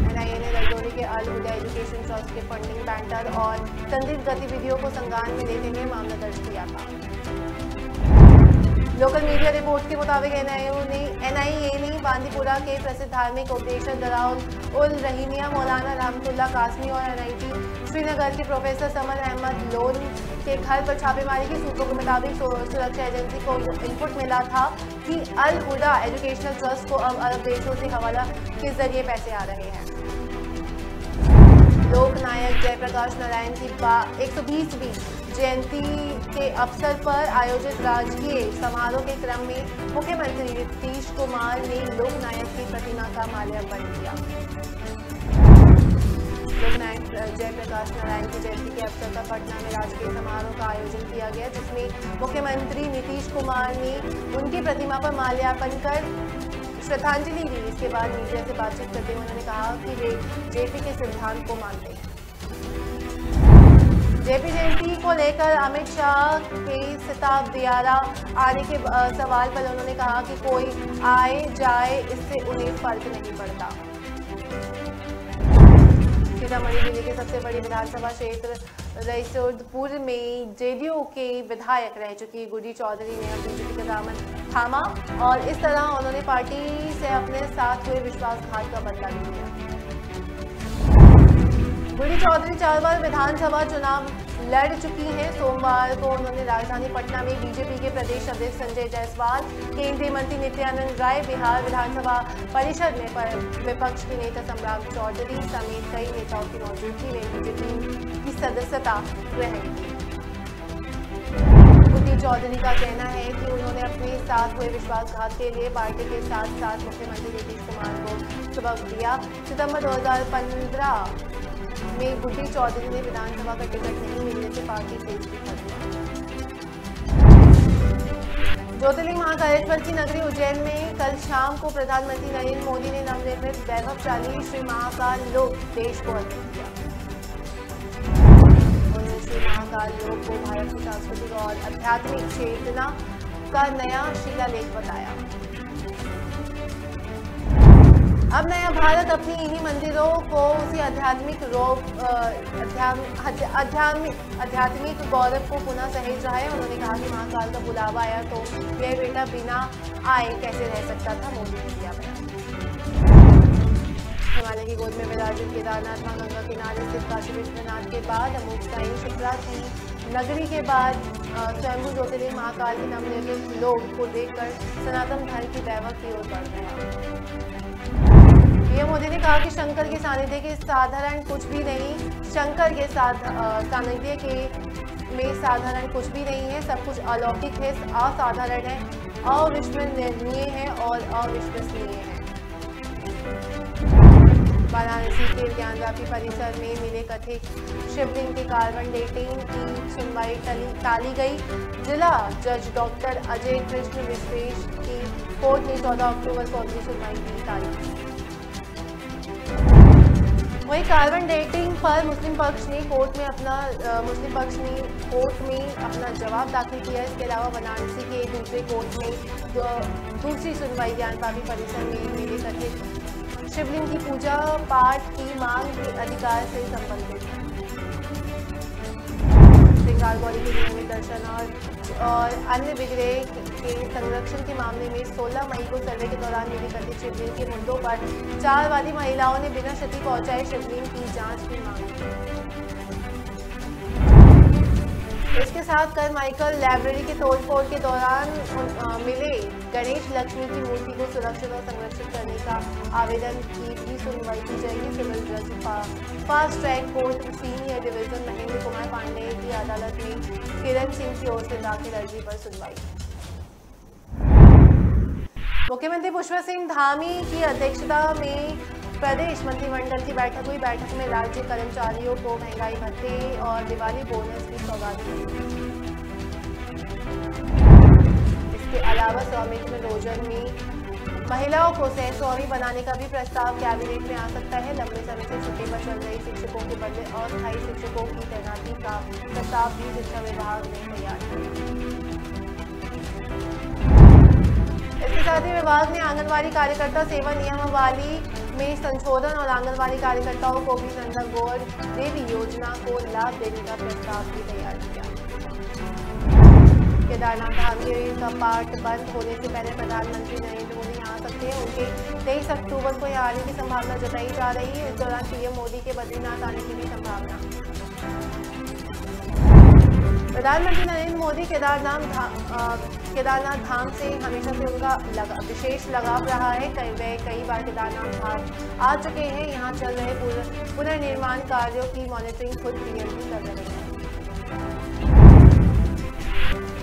एनआईए ने राजौरी के अल-हुदा एजुकेशन ट्रस्ट के फंडिंग पैटर्न और संदिग्ध गतिविधियों को संज्ञान में लेते हुए मामला दर्ज किया था। लोकल मीडिया रिपोर्ट के मुताबिक एनआईए ने बांदीपुरा के प्रसिद्ध धार्मिक उपदेशक दराउल उल रहीमिया मौलाना रहमतुल्लाह कासमी और एनआईटी श्रीनगर के प्रोफेसर समर अहमद लोन के घर पर छापेमारी की। सूत्रों के मुताबिक सुरक्षा एजेंसी को इनपुट मिला था कि अल हुदा एजुकेशनल ट्रस्ट को अब अरब देशों से हवाला के जरिए पैसे आ रहे हैं। लोकनायक जयप्रकाश नारायण की 120वीं जयंती के अवसर पर आयोजित राजकीय समारोह के क्रम में मुख्यमंत्री नीतीश कुमार ने लोकनायक की प्रतिमा का माल्यार्पण किया। लोकनायक जयप्रकाश नारायण की जयंती के अवसर पर पटना में राजकीय समारोह का आयोजन किया गया, जिसमें मुख्यमंत्री नीतीश कुमार ने उनकी प्रतिमा पर माल्यार्पण कर श्रद्धांजलि दी। इसके बाद मीडिया से बातचीत करते हुए उन्होंने कहा कि वे जेपी के सिद्धांत को मानते हैं। जेपी जयंती को लेकर अमित शाह के सिताब दियारा आने के सवाल पर उन्होंने कहा कि कोई आए जाए इससे उन्हें फर्क नहीं पड़ता। सीतामढ़ी जिले के सबसे बड़ी विधानसभा क्षेत्र रईसोदपुर में जेडीयू के विधायक रह चुकी गुडी चौधरी ने अब बीजेपी का दामन थामा और इस तरह उन्होंने पार्टी से अपने साथ हुए विश्वासघात का बदला भी लिया। गुडी चौधरी 4 बार विधानसभा चुनाव लड़ चुकी हैं। सोमवार को उन्होंने राजधानी पटना में बीजेपी के प्रदेश अध्यक्ष संजय जायसवाल, केंद्रीय मंत्री नित्यानंद राय, बिहार विधानसभा परिषद में विपक्ष के नेता सम्राट चौधरी समेत कई नेताओं की मौजूदगी में बीजेपी की सदस्यता ग्रहण की। गुडी चौधरी का कहना है कि उन्होंने अपने साथ हुए विश्वासघात के लिए पार्टी के साथ साथ मुख्यमंत्री नीतीश कुमार को सबक दिया। सितंबर 2015 में गुडी चौधरी ने विधानसभा का टिकट नहीं मिलने से पार्टी से इस्तीफा दिया। ज्योतिर्लिंग महाकालेश्वर की नगरी उज्जैन में कल शाम को प्रधानमंत्री नरेंद्र मोदी ने नवनिर्मित वैभवशाली श्री महाकाल लोक देश को अर्पित किया। उन्होंने श्री महाकाल लोक को भारत की सांस्कृतिक और आध्यात्मिक चेतना का नया शिलालेख बताया। अब नया भारत अपनी इन्हीं मंदिरों को उसी आध्यात्मिक गौरव को पुनः सहेज रहा है। उन्होंने कहा कि महाकाल का बुलावा आया तो यह बेटा बिना आए कैसे रह सकता था, मोदी ने किया बयान। हिमालय की गोद में विराजित केदारनाथ मां गंगा किनारे स्थित काशी विश्वनाथ के बाद अमुकसाई शिप्रा की नगरी के बाद स्वयंभू ज्योतिर्लिंग महाकाल के नवनिर्मित लोक को देखकर सनातन धर्म की वैभव की ओर बढ़ रहा। पीएम मोदी ने कहा कि शंकर के सानिध्य के साधारण कुछ भी नहीं, शंकर के सानिध्य के में साधारण कुछ भी नहीं है, सब कुछ अलौकिक है, असाधारण है, अविश्वसनीय है और अविश्वसनीय है। वाराणसी के ज्ञानव्यापी परिसर में मिले कथित शिवलिंग के कार्बन डेटिंग की सुनवाई टाली गई। जिला जज डॉक्टर अजय कृष्ण विश्वेश की कोर्ट ने 14 अक्टूबर को अगली सुनवाई की तारीख। वहीं कार्बन डेटिंग पर मुस्लिम पक्ष ने कोर्ट में अपना जवाब दाखिल किया। इसके अलावा वाराणसी के दूसरे कोर्ट में दूसरी सुनवाई ज्ञानव्यापी परिसर में मिले कथित शिवलिंग की पूजा पाठ की मांग के अधिकार से संबंधित है। श्रृंगार गौरी के नियमित दर्शन और अन्य विग्रह के संरक्षण के मामले में 16 मई को सर्वे के दौरान मिली कथित शिवलिंग के मुद्दों पर 4 वादी महिलाओं ने बिना क्षति पहुंचाए शिवलिंग की जांच की मांग की। इसके साथ कल माइकल लाइब्रेरी के तोड़फोड़ के दौरान मिले गणेश लक्ष्मी की मूर्ति को सुरक्षित और संरक्षित करने का आवेदन की भी सुनवाई की जाएगी। सिविल जज fast track court senior division Mahendra Kumar Pandey की अदालत में किरण सिंह की ओर से दाखिल अर्जी पर सुनवाई। मुख्यमंत्री पुष्प सिंह धामी की अध्यक्षता में प्रदेश मंत्रिमंडल की बैठक हुई। बैठक में राज्य कर्मचारियों को महंगाई भत्ते और दिवाली बोनस की सौगात दी। इसके अलावा स्वामित्व रोजगार में महिलाओं को सहस्वामी बनाने का भी प्रस्ताव कैबिनेट में आ सकता है। लंबे समय से छुट्टी पर चल रही शिक्षकों के बदले अस्थायी शिक्षकों की तैनाती का प्रस्ताव भी शिक्षा विभाग ने तैयार किया। इसके साथ ही विभाग ने आंगनबाड़ी कार्यकर्ता सेवा नियमावली में संशोधन और आंगनबाड़ी कार्यकर्ताओं को भी नंदा गौर देवी योजना को लाभ देने का प्रस्ताव भी तैयार किया। केदारनाथ धाम के कपाट बंद होने से पहले प्रधानमंत्री नरेंद्र मोदी यहाँ आ सकते हैं। उनके 23 अक्टूबर को यहाँ आने की संभावना जताई जा रही है। इस दौरान पीएम मोदी के बद्रीनाथ आने की भी संभावना। प्रधानमंत्री नरेंद्र मोदी केदारनाथ धाम से हमेशा से उनका विशेष लगाव रहा है। कई बार केदारनाथ धाम आ चुके हैं। यहाँ चल रहे पुनर्निर्माण कार्यों की मॉनिटरिंग खुद पीएम भी कर रहे हैं।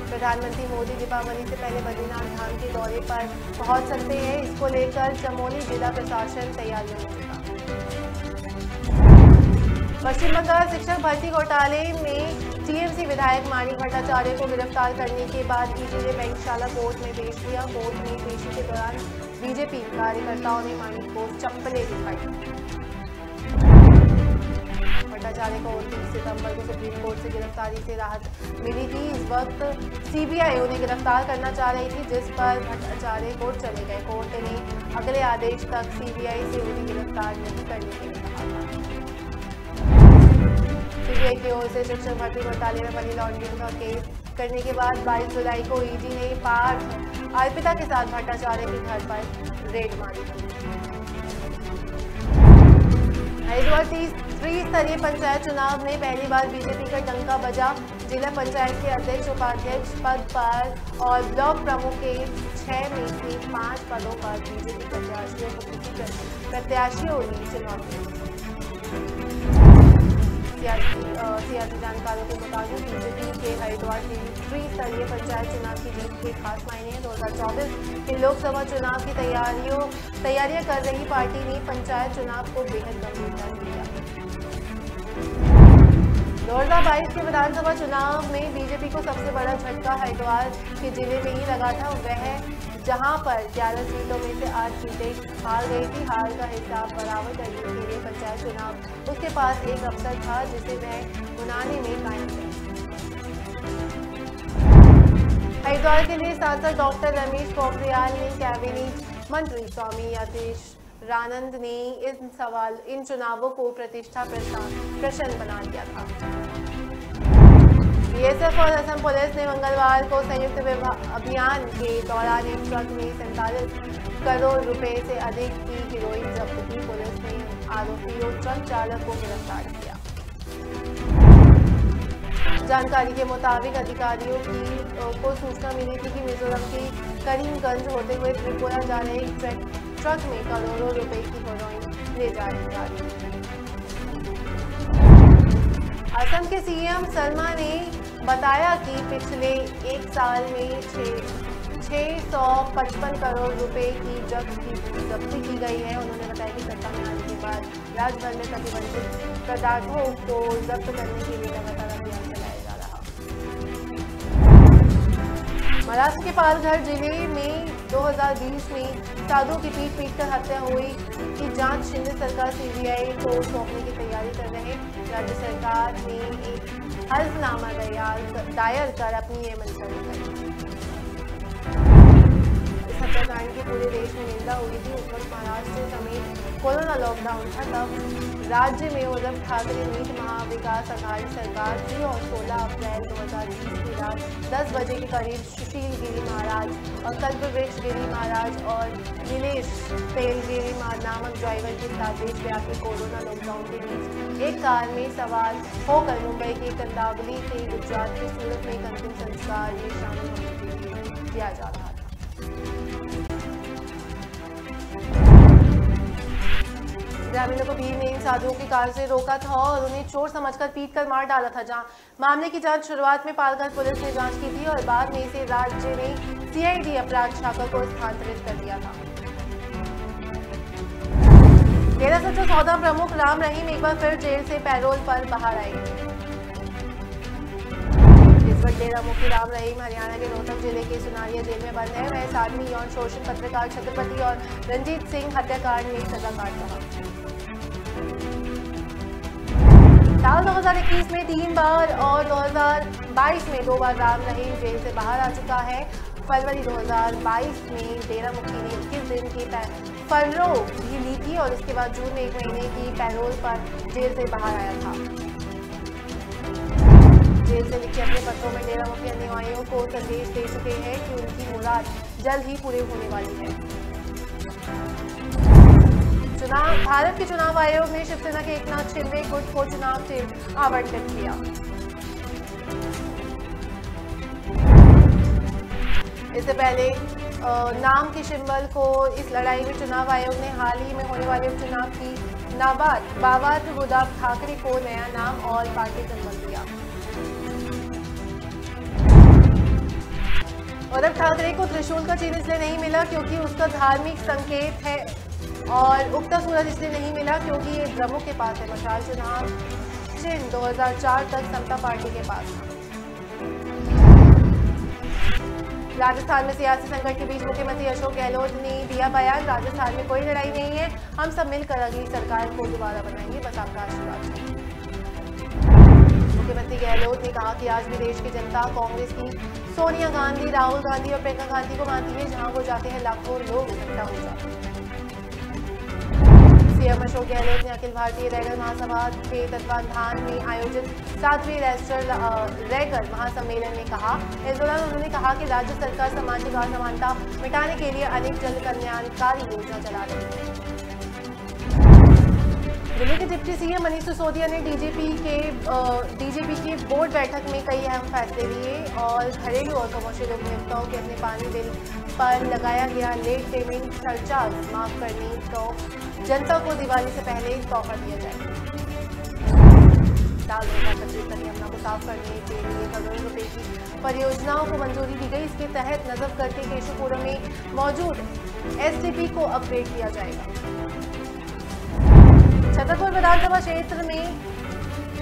प्रधानमंत्री मोदी दीपावली से पहले बद्रीनाथ धाम के दौरे पर पहुंच सकते हैं। इसको लेकर चमोली जिला प्रशासन तैयारियों में जुटा। पश्चिम बंगाल शिक्षक भर्ती घोटाले में टीएमसी विधायक माणिक भट्टाचार्य को गिरफ्तार करने के बाद ईडी ने बैंकशाला कोर्ट में पेश किया। कोर्ट में पेशी के दौरान बीजेपी कार्यकर्ताओं ने माणिक को चप्पलें दिखाई। भट्टाचार्य को 29 सितंबर को सुप्रीम कोर्ट से गिरफ्तारी से राहत मिली थी। इस वक्त सीबीआई उन्हें गिरफ्तार करना चाह रही थी, जिस पर भट्टाचार्य कोर्ट चले गए। कोर्ट ने अगले आदेश तक सीबीआई से उन्हें गिरफ्तार नहीं करने के लिए कहा था। सीबीआई की ओर से शिक्षक भर्ती घोटाले में मनी लॉन्ड्रिंग का केस करने के बाद 22 जुलाई को ईडी ने पार्थ अर्पिता के साथ भट्टाचार्य के घर पर रेड मारी थी। हरिद्वार त्रिस्तरीय पंचायत चुनाव में पहली बार बीजेपी का डंका बजा। जिला पंचायत के अध्यक्ष उपाध्यक्ष पद पर और ब्लॉक प्रमुख के 6 में से 5 पदों पर बीजेपी प्रत्याशियों ने चुनाव सियासी जानकारों के मुताबिक बीजेपी के हरिद्वार की त्रिस्तरीय पंचायत चुनाव की जीत के खास मायने हैं। 2024 के लोकसभा चुनाव की तैयारियां कर रही पार्टी ने पंचायत चुनाव को बेहद गंभीरता से लिया। 2022 के विधानसभा चुनाव में बीजेपी को सबसे बड़ा झटका हरिद्वार के जिले में ही लगा था। वह जहां पर 11 सीटों में से 8 सीटें हार गई थी। हार का हिसाब बराबर करने के लिए पंचायत चुनाव उसके पास एक अवसर था, जिसे वह बुनाने में कायम थे। हरिद्वार के लिए सांसद डॉक्टर रमेश पोखरियाल ने कैबिनेट मंत्री स्वामी अतीरानंद ने इन चुनावों को प्रतिष्ठा प्रश्न बना दिया था। बीएसएफ और असम पुलिस ने मंगलवार को संयुक्त अभियान के दौरान एक ट्रक में 47 करोड़ रुपए से अधिक की हेरोइन जब्त की। पुलिस ने आरोपी और ट्रक चालक को गिरफ्तार किया। जानकारी के मुताबिक अधिकारियों को सूचना मिली थी कि मिजोरम के करीमगंज होते हुए त्रिपुरा जा रहे ट्रक में करोड़ों रुपए की हेरोइन ले जा रही थी। असम के सीएम शर्मा ने बताया कि पिछले एक साल में 655 करोड़ रुपए की जब्ती की गई है। उन्होंने बताया कि सत्ता में आने के बाद राज्य भर में प्रतिबंधित पदार्थों को जब्त करने के लिए लगातार अभियान चलाया जा रहा। महाराष्ट्र के पालघर जिले में 2020 में साधु की पीट कर हत्या हुई की जांच शिंदे सरकार सीबीआई को सौंपने की तैयारी कर रहे। राज्य सरकार ने एक हल्फनामा दायर कर अपनी ये मंशा दिखाई। इस हत्याकांड की पूरे देश में निंदा हुई थी। उस वक्त महाराष्ट्र समेत कोरोना लॉकडाउन था। तब राज्य में उद्धव ठाकरे नीति महाविकास अघाड़ी सरकार थी और 16 अप्रैल 2020 की रात 10 बजे के करीब सुशील गिरी महाराज और कल्पवृक्ष गिरी महाराज और नीलेश तेलगिरी नामक ड्राइवर के साथ देशव्यापी कोरोना लॉकडाउन के बीच एक कार में सवार होकर मुंबई के कंदावली से गुजरात के सूरत में एक अंतिम संस्कार में शामिल होने के लिए किया जा रहा था। ग्रामीणों को भीड़ ने इन साधुओं की कार से रोका था और उन्हें चोर समझकर पीटकर मार डाला था। जहां मामले की जांच शुरुआत में पालघर पुलिस ने जांच की थी और बाद में इसे राज्य में सीआईडी अपराध शाखा को स्थानांतरित कर दिया था। डेरा सच्चा सौदा प्रमुख राम रहीम एक बार फिर जेल से पैरोल पर बाहर आए। इस वक्त डेरा मुखी राम रहीम हरियाणा के रोहतक जिले के सुनारिया जेल में बंद है। वह 7वीं यौन शोषण पत्रकार छत्रपति और रंजीत सिंह हत्याकांड में सजा काट रहा। साल 2021 में 3 बार और 2022 में 2 बार राम रहीम जेल से बाहर आ चुका है। फरवरी 2022 में डेरा मुखी ने 21 दिन की फरलो भी ली थी और इसके बाद जून में 1 महीने की पैरोल पर जेल से बाहर आया था। जेल से लिखे अपने पत्रों में डेरा मुखी अनुयायियों को संदेश दे चुके हैं कि उनकी मुराद जल्द ही पूरी होने वाली है। भारत के चुनाव आयोग ने शिवसेना के एकनाथ शिंदे गुट को चुनाव चिन्ह आवंटित किया। इससे पहले नाम के सिंबल को इस लड़ाई में चुनाव आयोग ने हाल ही में होने वाले उपचुनाव की बाबत उद्धव ठाकरे को नया नाम और पार्टी सिंबल दिया। उद्धव ठाकरे को त्रिशूल का चिन्ह इसलिए नहीं मिला क्योंकि उसका धार्मिक संकेत है और उगता सूरज इसलिए नहीं मिला क्योंकि ये ब्रह्मों के पास है। मशाल चुनाव चिन्ह 2004 तक समता पार्टी के पास था। राजस्थान में सियासी संकट के बीच मुख्यमंत्री अशोक गहलोत ने दिया बयान, राजस्थान में कोई लड़ाई नहीं है, हम सब मिलकर अगली सरकार को दोबारा बनाएंगे, बस आपका आशीर्वाद चाहिए। मुख्यमंत्री गहलोत ने कहा कि आज भी देश की जनता कांग्रेस की सोनिया गांधी, राहुल गांधी और प्रियंका गांधी को मानती है, जहां वो जाते हैं लाखों लोग इकट्ठा हो जाते हैं। सीएम अशोक गहलोत ने अखिल भारतीय रैगर महासभा के तत्वाधान में आयोजित 7वें रैगर महासम्मेलन में कहा। इस दौरान उन्होंने कहा कि राज्य सरकार सामाजिक असमानता मिटाने के लिए अनेक जन कल्याणकारी योजना चला रही है। दिल्ली के डिप्टी सीएम मनीष सिसोदिया ने डीजीपी की बोर्ड बैठक में कई अहम फैसले लिए और घरेलू और कमर्शियल उपभोक्ताओं के अपने पानी बिल पर लगाया गया लेट पेमेंट सरचार्ज माफ करने तो जनता को दिवाली से पहले तोहफा दिया जाए। दाल यमुना को साफ करने के लिए करोड़ों रुपए की परियोजनाओं को मंजूरी दी गई। इसके तहत नजफगढ़ के केशवपुरम में मौजूद एसटीपी को अपग्रेड किया जाएगा। छतरपुर विधानसभा क्षेत्र में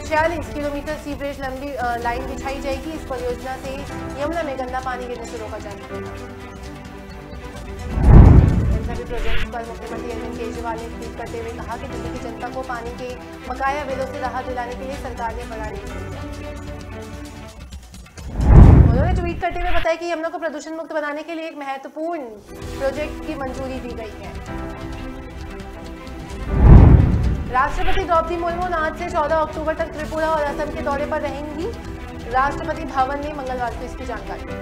46 किलोमीटर सीवरेज लंबी लाइन बिछाई जाएगी। इस परियोजना से यमुना में गंदा पानी गिरने से रोका जाएगा। इन सभी प्रोजेक्ट्स पर मुख्यमंत्री अरविंद केजरीवाल ने ट्वीट करते हुए कहा कि दिल्ली की जनता को पानी के बकाया बिलों से राहत दिलाने के लिए सरकार ने बड़ा निर्णय लिया। उन्होंने ट्वीट करते हुए बताया कि यमुना को प्रदूषण मुक्त बनाने के लिए एक महत्वपूर्ण प्रोजेक्ट की मंजूरी दी गई है। राष्ट्रपति द्रौपदी मुर्मू आज से 14 अक्टूबर तक त्रिपुरा और असम के दौरे पर रहेंगी। राष्ट्रपति भवन ने मंगलवार को इसकी जानकारी दी।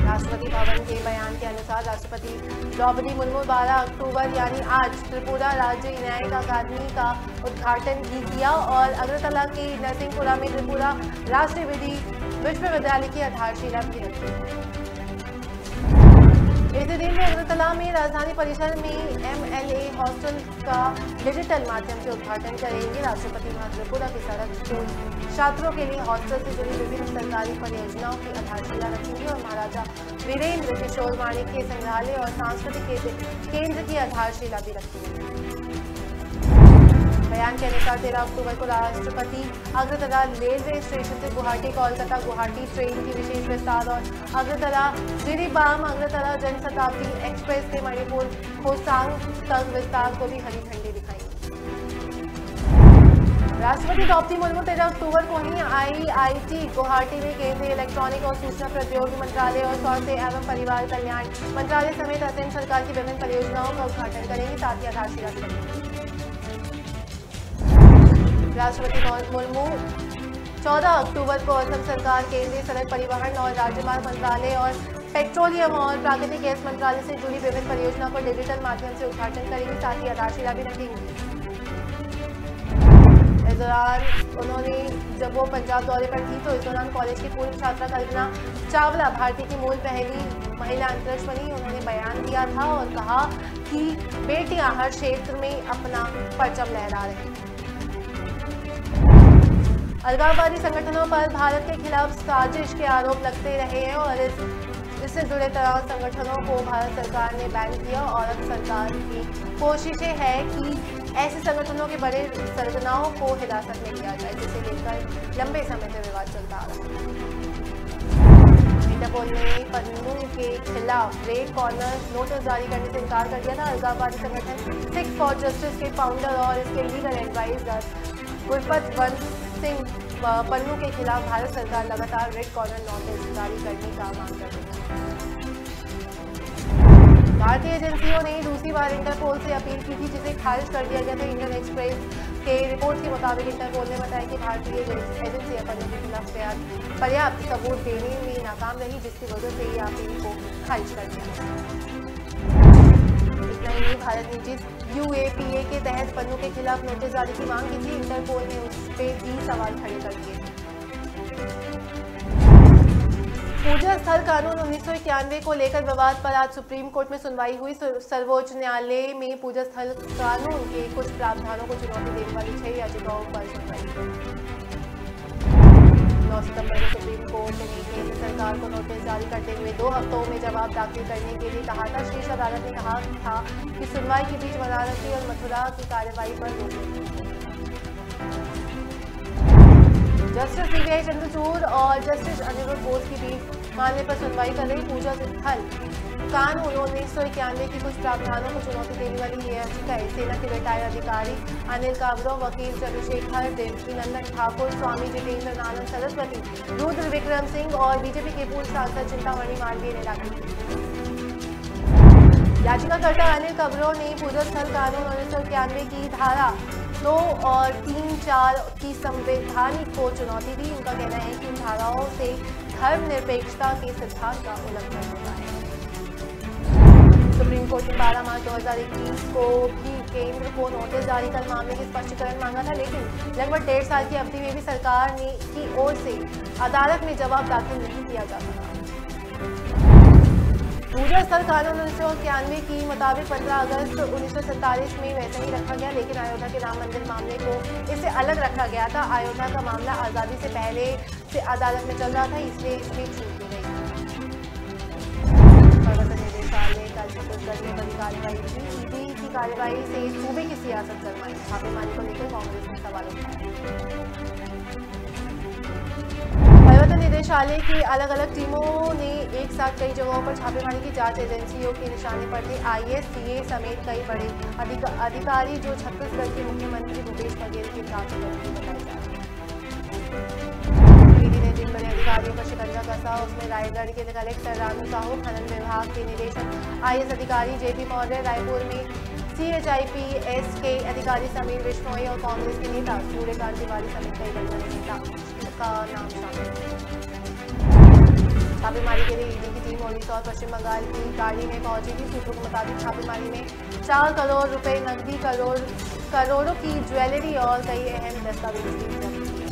राष्ट्रपति भवन के बयान के अनुसार राष्ट्रपति द्रौपदी मुर्मू 12 अक्टूबर यानी आज त्रिपुरा राज्य न्यायिक अकादमी का उद्घाटन भी किया और अगरतला के नरसिंहपुरा में त्रिपुरा राष्ट्रीय विधि विश्वविद्यालय की आधारशिला भी रखी। इसी दिन में अगरतला में राजधानी परिसर में MLA हॉस्टल का डिजिटल माध्यम से उद्घाटन करेंगे। राष्ट्रपति वहां त्रिपुरा की सड़क स्कूल छात्रों के लिए हॉस्टल से जुड़ी विभिन्न सरकारी परियोजनाओं की आधारशिला रखेंगे और महाराजा वीरेंद्र किशोर माणिक्य संग्रहालय और सांस्कृतिक केंद्र की आधारशिला भी रखेंगे। बयान के अनुसार 13 अक्टूबर को राष्ट्रपति अगरतला रेलवे स्टेशन से गुवाहाटी कोलकाता गुवाहाटी ट्रेन की विशेष विस्तार और अगरतला जिरीबाम अगरतला जनशताब्दी एक्सप्रेस के मणिपुर खोसांग तक विस्तार को भी हरी झंडी दिखाएंगे। राष्ट्रपति द्रौपदी मुर्मू 13 अक्टूबर को ही IIT गुवाहाटी में केंद्रीय इलेक्ट्रॉनिक और सूचना प्रौद्योगिकी मंत्रालय और स्वास्थ्य एवं परिवार कल्याण मंत्रालय समेत असम सरकार की विभिन्न परियोजनाओं का उद्घाटन करेंगे, साथ ही आधारशिला भी रखेंगे। राष्ट्रपति मुर्मू 14 अक्टूबर को असम सरकार, केंद्रीय सड़क परिवहन और राजमार्ग मंत्रालय और पेट्रोलियम और प्राकृतिक गैस मंत्रालय से जुड़ी विभिन्न परियोजनाओं को डिजिटल माध्यम से उद्घाटन करेंगे, साथ ही आधारशिला भी रखेंगे। इस दौरान उन्होंने जब वो पंजाब दौरे पर थी तो इस दौरान कॉलेज की पूर्व छात्रा कल्पना चावला भारती की मूल पहली महिला अंतरिक्ष बनी। उन्होंने बयान दिया था और कहा कि बेटियां हर क्षेत्र में अपना परचम लहरा रही हैं। अलगाववादी संगठनों पर भारत के खिलाफ साजिश के आरोप लगते रहे हैं और इससे जुड़े तमाम संगठनों को भारत सरकार ने बैन किया और अब सरकार की कोशिशें है कि ऐसे संगठनों के बड़े सरगनाओं को हिरासत में लिया जाए, जिसे लेकर लंबे समय से विवाद चलता आ रहा है। इंटरपोल ने पन्नू के खिलाफ रेड कॉर्नर नोटिस जारी करने से इनकार कर दिया था। अलगाववादी संगठन सिक्स फॉर जस्टिस के फाउंडर और इसके लीगल एडवाइजर गुरपतवंत सिंह पन्नू के खिलाफ भारत सरकार लगातार रेड कॉर्नर नोटिस जारी करने का मांग कर रही है। भारतीय एजेंसियों ने दूसरी बार इंटरपोल से अपील की थी, जिसे खारिज कर दिया गया था। इंडियन एक्सप्रेस के रिपोर्ट के मुताबिक इंटरपोल ने बताया कि भारतीय एजेंसियां पन्नू के खिलाफ पर्याप्त सबूत देने में नाकाम रही, जिसकी वजह से ये अपील को खारिज कर दिया। इतना ही भारत ने जिस UAPA के तहत पन्नू के खिलाफ नोटिस जारी की मांग की थी, इंटरपोल ने उस पर भी सवाल खड़े कर दिए। पूजा स्थल कानून 1991 को लेकर विवाद पर आज सुप्रीम कोर्ट में सुनवाई हुई। सर्वोच्च न्यायालय में पूजा स्थल कानून के कुछ प्रावधानों को चुनौती देने वाली 6 याचिकाओं पर सुनवाई हुई। 9 सितंबर को सुप्रीम कोर्ट ने केंद्र सरकार को नोटिस जारी करते हुए 2 हफ्तों में जवाब दाखिल करने के लिए कहा था। शीर्ष अदालत ने कहा था कि सुनवाई के बीच वाराणसी और मथुरा की कार्यवाही पर रोक लगी। जस्टिस सीबीआई चंद्रचूड़ और जस्टिस अनिरुद्ध बोस की पीठ मामले पर सुनवाई कर रही। पूजा स्थल कानून 1991 की कुछ प्रावधानों को चुनौती देने वाली ये याचिका है। सेना के रिटायर्ड अधिकारी अनिल काबरो, वकील चंद्रशेखर, देवकी नंदन ठाकुर, स्वामी जितेंद्र आनंद सरस्वती, रुद्र विक्रम सिंह और बीजेपी के पूर्व सांसद चिंतामणि मालवीय ने दाखिल की। याचिकाकर्ता अनिल काबरो ने पूजा स्थल कानून 1991 की धारा 2 और 3, 4 की संवैधानिक को चुनौती दी। उनका कहना है कि इन धाराओं से धर्मनिरपेक्षता के सिद्धांत का उल्लंघन होता है। सुप्रीम कोर्ट ने 12 मार्च 2021 को भी केंद्र को नोटिस जारी कर मामले के स्पष्टीकरण मांगा था, लेकिन लगभग 1.5 साल की अवधि में भी सरकार की ओर से अदालत में जवाब दाखिल नहीं किया जा सका। पूजा स्थल कानून 1991 की मुताबिक 15 अगस्त 1947 में वैसे ही रखा गया, लेकिन अयोध्या के राम मंदिर मामले को इससे अलग रखा गया था। अयोध्या का मामला आज़ादी से पहले से अदालत में चल रहा था, इसलिए इसमें छूट दी गई। प्रवर्तन निदेशालय कल छत्तीसगढ़ में बड़ी कार्रवाई की। ईडी की कार्रवाई से सूबे की सियासत गरमाई। छापेमारी को लेकर कांग्रेस ने सवाल उठाया। प्रवर्तन निदेशालय की अलग अलग टीमों ने एक साथ कई जगहों पर छापेमारी की। जांच एजेंसियों के निशाने पर थे आईएएस, सीए समेत कई बड़े अधिकारी जो छत्तीसगढ़ के मुख्यमंत्री भूपेश बघेल के साथ बताए जा रहे हैं। ईडी ने जिन बड़े अधिकारियों का शिकंजा कसा, उसमें रायगढ़ के कलेक्टर रानू साहू, खनन विभाग के निदेशक आईएएस अधिकारी जेपी मौर्य, रायपुर में सीएचआईपीएस के अधिकारी समीर बिश्नोई और कांग्रेस के नेता सूर्यकांत तिवारी समेत कई बड़े नेता का नाम शामिल है। छापेमारी के लिए ईडी की टीम ओडिशा और पश्चिम बंगाल की गाड़ी में पहुंची थी। सूत्रों के मुताबिक छापेमारी में 4 करोड़ रुपए नकदी, करोड़ों की ज्वेलरी और कई अहम दस्तावेज भी जब्त किए।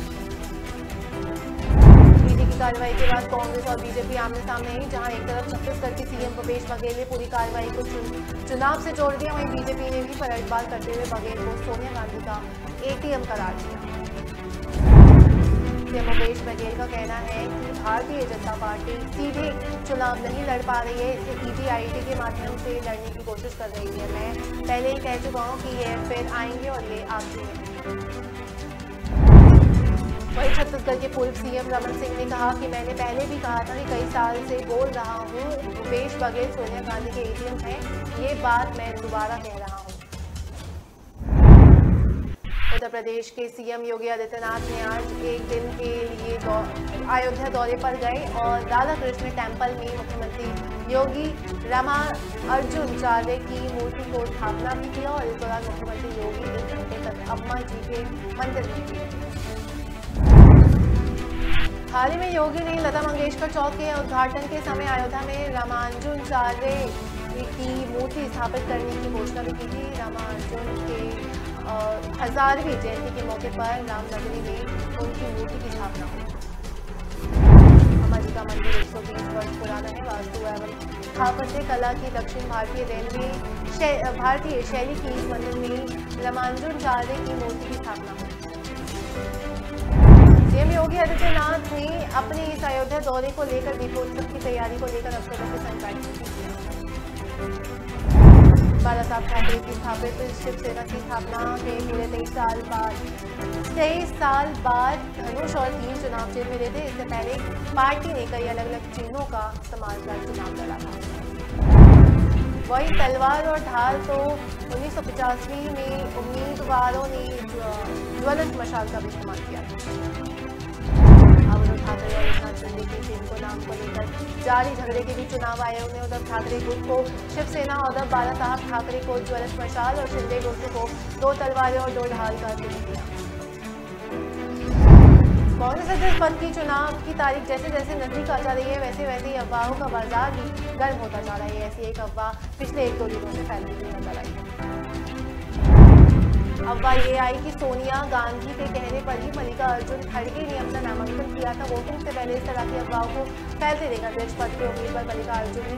ईडी की कार्रवाई के बाद कांग्रेस और बीजेपी आमने सामने आई, जहां एक तरफ छत्तीसगढ़ के सीएम भूपेश बघेल ने पूरी कार्रवाई को चुनाव से जोड़ दिया, वहीं बीजेपी ने भी पलटवार करते हुए बघेल को सोनिया गांधी का एटीएम करार दिया। सीएम भूपेश बघेल का कहना है कि भारतीय जनता पार्टी सीधे चुनाव नहीं लड़ पा रही है, इसे ईवीआईटी के माध्यम से लड़ने की कोशिश कर रही है। मैं पहले ही कह चुका हूं कि ये फिर आएंगे और ये आखिरी है। वहीं छत्तीसगढ़ के पूर्व सीएम रमन सिंह ने कहा कि मैंने पहले भी कहा था कि कई साल से बोल रहा हूं, भूपेश बघेल सोनिया गांधी के एटीएम है, ये बात मैं दोबारा कह रहा हूं। उत्तर प्रदेश के सीएम योगी आदित्यनाथ ने आज एक दिन के लिए अयोध्या दौरे पर गए और राधा कृष्ण टेम्पल में मुख्यमंत्री योगी रामार्जुनाचार्य की मूर्ति को स्थापना भी किया और इस दौरान मुख्यमंत्री योगी 1 घंटे तक अम्मा जी के मंदिर में थे। हाल ही में योगी ने लता मंगेशकर चौक के उद्घाटन के समय अयोध्या में रामार्जुनाचार्य की मूर्ति स्थापित करने की घोषणा भी की थी। रामार्जुन के 1000वीं जयंती के मौके पर रामनगरी में उनकी मूर्ति की स्थापना हुई। अम्मा जी का मंदिर 120 वर्ष पुराना है। वास्तु एवं स्थापत्य कला की दक्षिण भारतीय शैली की इस मंदिर में रामार्जुनाचार्य की मूर्ति की स्थापना हुई। सीएम योगी आदित्यनाथ ने अपने इस अयोध्या दौरे को लेकर दीपोत्सव की तैयारी को लेकर अफसरों के संग बैठक की। बाला साहब ठाकरे की स्थापित शिवसेना की स्थापना के पूरे 23 साल बाद धनुष और तीर चुनाव चिन्ह मिले थे। इससे पहले पार्टी ने कई अलग अलग चिन्हों का इस्तेमाल कर चुनाव लड़ा था। वही तलवार और ढाल तो 1985 में उम्मीदवारों ने ज्वलंत मशाल का भी इस्तेमाल किया था। उद्धव ठाकरे और एकनाथ शिंदे की टीम को नाम को लेकर जारी झगड़े के बीच चुनाव आयोग ने उद्धव ठाकरे गुट को शिवसेना और उद्धव बाला साहब ठाकरे को ज्वलंत मशाल और शिंदे गुट को 2 तलवारें और 2 ढाल का चिन्ह दिया। कांग्रेस अध्यक्ष पद की चुनाव की तारीख जैसे जैसे नजदीक आ जा रही है, वैसे वैसे ही अफवाहों का बाजार भी गर्म होता जा रहा है। ऐसी एक अफवाह पिछले 1-2 दिनों से फैलती हुई नजर आई है। अफवाह ये आई कि सोनिया गांधी के कहने पर ही मल्लिकार्जुन खड़गे ने अपना नामांकन किया था। वोटिंग से पहले इस तरह की अफवाहों को फैलते देखा अध्यक्ष पद के उम्मीदवार मल्लिकार्जुन ने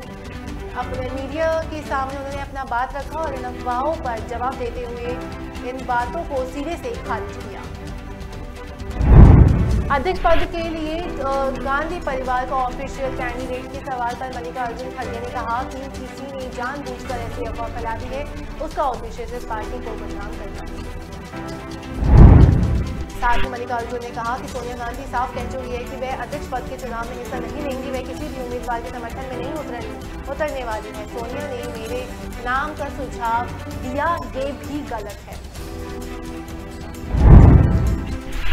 अपने मीडिया के सामने उन्होंने अपना बात रखा और इन अफवाहों पर जवाब देते हुए इन बातों को सिरे से खारिज किया। अध्यक्ष पद के लिए गांधी परिवार का ऑफिशियल कैंडिडेट के सवाल पर मल्लिकार्जुन खड़गे ने कहा कि किसी ने जानबूझकर ऐसी अफवाह फैला दी है, उसका उद्देश्य सिर्फ पार्टी को बदनाम करना है। साथ ही मल्लिकार्जुन ने कहा कि सोनिया गांधी साफ कह चुकी है कि वह अध्यक्ष पद के चुनाव में हिस्सा नहीं लेंगी, वह किसी भी उम्मीदवार के समर्थन में नहीं उतरने वाली है। सोनिया ने मेरे नाम का सुझाव दिया, ये भी गलत है।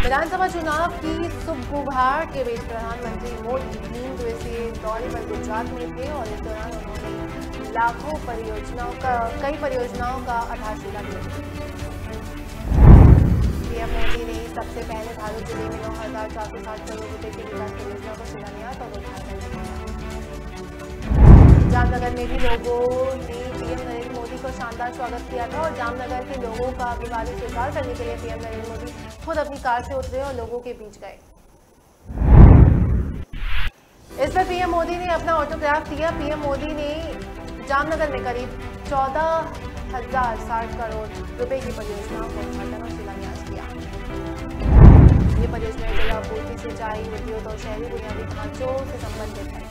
विधानसभा चुनाव की सुगबुगाहट के बीच प्रधानमंत्री मोदी 3 दिवसीय दौरे पर गुजरात में थे और इस दौरान उन्होंने कई परियोजनाओं का आधारशिला दिया। पीएम मोदी ने सबसे पहले भारत जिले में 9,460 करोड़ रुपए की विकास परियोजना का शिलान्यास और उद्घाटन किया। जामनगर में भी लोगों ने पीएम नरेंद्र मोदी को शानदार स्वागत किया था और जामनगर के लोगों का अभिवादन स्वीकार करने के लिए पीएम नरेंद्र मोदी खुद अपनी कार से उतरे और लोगों के बीच गए। इस पर पीएम मोदी ने अपना ऑटोग्राफ दिया। पीएम मोदी ने जामनगर में करीब 14,060 करोड़ रुपए की परियोजनाओं का उद्घाटन और शिलान्यास किया। ये परियोजनाएं जल आपूर्ति, सिंचाई, विद्युत और शहरी बुनियादी ढांचों से संबंधित है।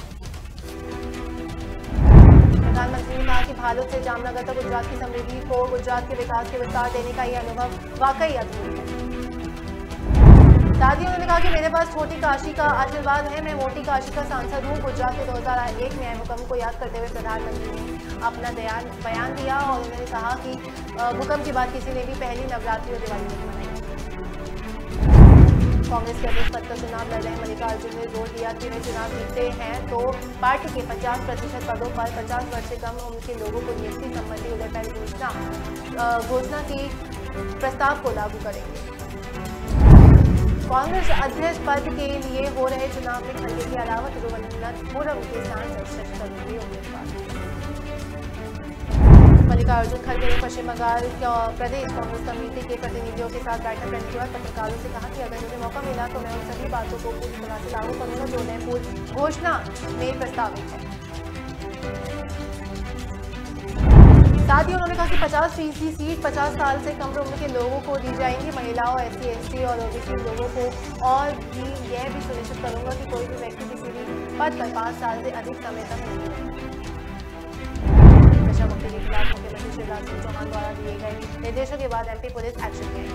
प्रधानमंत्री ने कहा कि भारत से जामनगर तक गुजरात की समृद्धि को, गुजरात के विकास के विस्तार देने का यह अनुभव वाकई अद्भुत है। साथ ही उन्होंने कहा कि मेरे पास छोटी काशी का आशीर्वाद है, मैं मोटी काशी का सांसद हूँ। गुजरात के 2001 में आए भूकंप को याद करते हुए प्रधानमंत्री ने अपना बयान दिया और उन्होंने कहा कि भूकंप के बाद किसी ने भी पहली नवरात्रि और दिवाली नहीं मनाई। कांग्रेस के अध्यक्ष पद का चुनाव लड़ रहे मल्लिकार्जुन ने जोर दिया कि वे चुनाव जीतते हैं तो पार्टी के 50% पदों पर 50 वर्ष से कम उम्र के लोगों को नियुक्ति संबंधी उदय पहल घोषणा की प्रस्ताव को लागू करेंगे। कांग्रेस अध्यक्ष पद के लिए हो रहे चुनाव में खड़गे के अलावा तिरुवनंतपुरम के सांसद शशि थरूर भी उम्मीदवार। मल्लिकार्जुन खड़गे ने पश्चिम बंगाल प्रदेश कांग्रेस कमेटी के प्रतिनिधियों के साथ बैठक करने के बाद पत्रकारों से कहा कि अगर मुझे मौका मिला तो मैं उन सभी बातों को पूरी तरह से लागू करूंगा जो नए पूर्व घोषणा में प्रस्तावित है। साथ ही उन्होंने कहा कि 50% सीट 50 साल से कम उम्र के लोगों को दी जाएंगी। महिलाओं, SC, ST और OBC लोगों को और भी यह भी सुनिश्चित करूंगा कि कोई भी व्यक्ति किसी भी पद पर 5 साल से अधिक समय तक नहीं रहे। नशा मुक्ति के खिलाफ मुख्यमंत्री शिवराज सिंह चौहान द्वारा दिए गए निर्देशों के बाद MP पुलिस एक्शन लिया।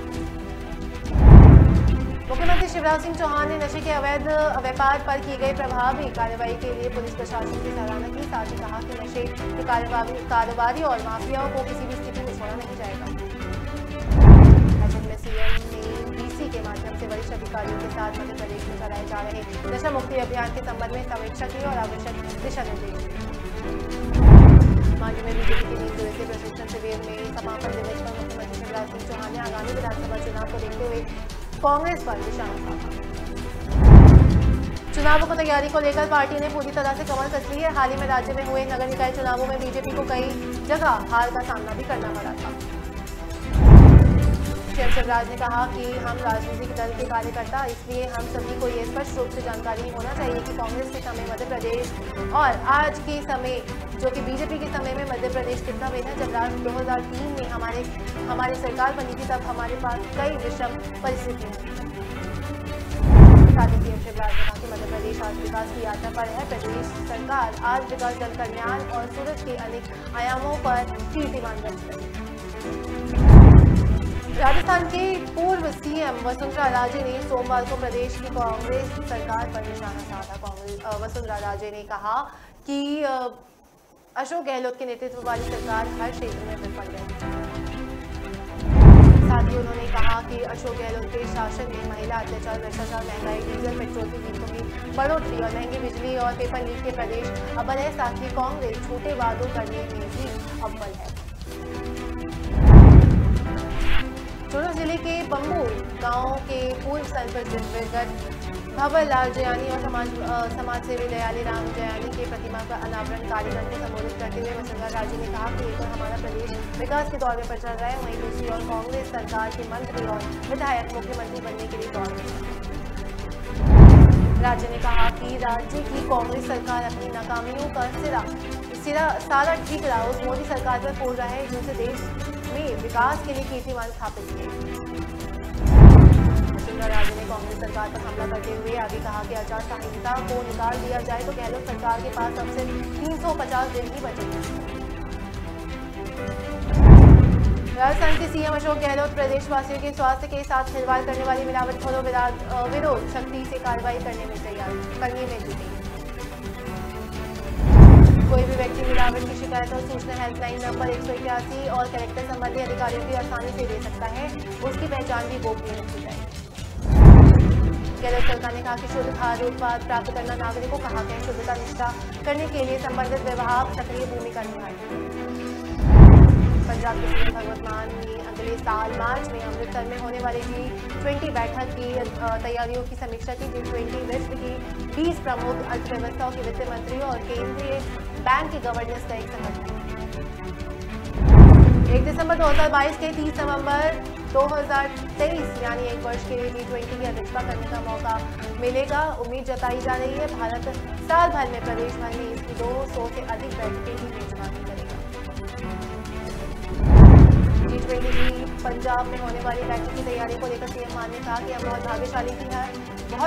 मुख्यमंत्री शिवराज सिंह चौहान ने नशे के अवैध व्यापार पर की गई प्रभावी कार्रवाई के लिए पुलिस प्रशासन की सराहना की। साथ ही कहा कि नशे के कारोबारी और माफियाओं को किसी भी स्थिति में छोड़ा नहीं जाएगा। बैठक में CM ने DC के माध्यम से वरिष्ठ अधिकारियों के साथ मध्य प्रदेश में चलाए जा रहे नशा मुक्ति अभियान के संबंध में समीक्षा की और आवश्यक दिशा निर्देश दिए। मांझी में बीजेपी के 3 दिवसीय प्रशिक्षण शिविर में समापन दिवस पर मुख्यमंत्री शिवराज सिंह चौहान ने आगामी विधानसभा चुनाव को देखते हुए कांग्रेस पर निशाना साधा। चुनावों की तैयारी को लेकर पार्टी ने पूरी तरह से कमर कस ली है। हाल ही में राज्य में हुए नगर निकाय चुनावों में बीजेपी को कई जगह हार का सामना भी करना पड़ा था। शिवराज ने कहा कि हम राजनीतिक दल के कार्यकर्ता, इसलिए हम सभी को ये स्पष्ट रूप से जानकारी होना चाहिए कि कांग्रेस के समय मध्य प्रदेश और आज के समय जो कि बीजेपी के समय में मध्य प्रदेश कितना भिन्न है। जब राज्य 2003 में हमारी सरकार बनी थी तब हमारे पास कई विषम परिस्थितियां थी। साथ ही पीएम शिवराज ने कहा कि मध्य प्रदेश आज विकास की यात्रा पर है। प्रदेश सरकार आज विकास, जन कल्याण और सूरज के अनेक आयामों पर कीर्तिमान रच रही है। राजस्थान के पूर्व CM वसुंधरा राजे ने सोमवार को प्रदेश की कांग्रेस सरकार पर निशाना साधा। वसुंधरा राजे ने कहा कि अशोक गहलोत के नेतृत्व वाली सरकार हर क्षेत्र में विफल रही। साथ ही उन्होंने कहा कि अशोक गहलोत के शासन में महिला अत्याचार, भ्रष्टाचार, महंगाई, डीजल पेट्रोल की कीमतों की बढ़ोतरी और महंगी बिजली और पेपर लीक के प्रदेश अव्वल है। साथ ही कांग्रेस झूठे वादों करने में भी अव्वल है। चूरू जिले के बम्बू गांव के पूर्व सरपंच दिवंगत भंवर लाल जयानी और समाजसेवी दयाली राम जयानी के प्रतिमा का अनावरण कार्यक्रम को संबोधित करते हुए वसुंधरा राजे ने कहा कि एक और हमारा प्रदेश विकास के दौर पर चल रहा है, वहीं दूसरी ओर कांग्रेस सरकार के मंत्री और विधायक मुख्यमंत्री बनने के लिए दौड़ रहे हैं। राज्य ने कहा कि राज्य की कांग्रेस सरकार अपनी नाकामियों का सारा ठीक रहा उस मोदी सरकार पर फोड़ रहा है जिनसे देश में विकास के लिए कीर्तिमान स्थापित किए। वसुंधरा राजे ने कांग्रेस सरकार पर हमला करते हुए आगे कहा कि आचार संहिता को निकाल दिया जाए तो गहलोत सरकार के पास अब से 350 दिन ही बचे हैं। राजस्थान के सीएम अशोक गहलोत प्रदेशवासियों के स्वास्थ्य के साथ खिलवाड़ करने वाली मिलावटखोरों विरोध सख्ती से कार्रवाई करने में जुटे। कोई भी व्यक्ति मिलावट की शिकायत और सूचना हेल्पलाइन नंबर 181 और कलेक्टर संबंधी अधिकारियों की आसानी से दे सकता है, उसकी पहचान भी गोपनीय रखी जाए। गहलोत सरकार ने कहा कि शुद्ध खाद्य उत्पाद प्राप्त करना नागरिकों का हक है। शुद्धता निष्ठा करने के लिए संबंधित विभाग सक्रिय भूमिका निभाए। पंजाब के सीएम भगवंत मान ने अगले साल मार्च में अमृतसर में होने वाली G20 बैठक की तैयारियों की समीक्षा की। G20 विश्व की 20 प्रमुख अर्थव्यवस्थाओं के वित्त मंत्रियों और केंद्रीय बैंक के गवर्नर्स का एक संगठन। 1 दिसंबर 2022 के 30 नवंबर 2023 यानी एक वर्ष के लिए G20 की अध्यक्षता करने का मौका मिलेगा। उम्मीद जताई जा रही है भारत साल भर में प्रदेश भर में इसकी 200 से अधिक बैठकें की मेजबानी करेगा। G20 की पंजाब में होने वाली बैठक की तैयारी को लेकर सीएम मान ने कहा कि हम बहुत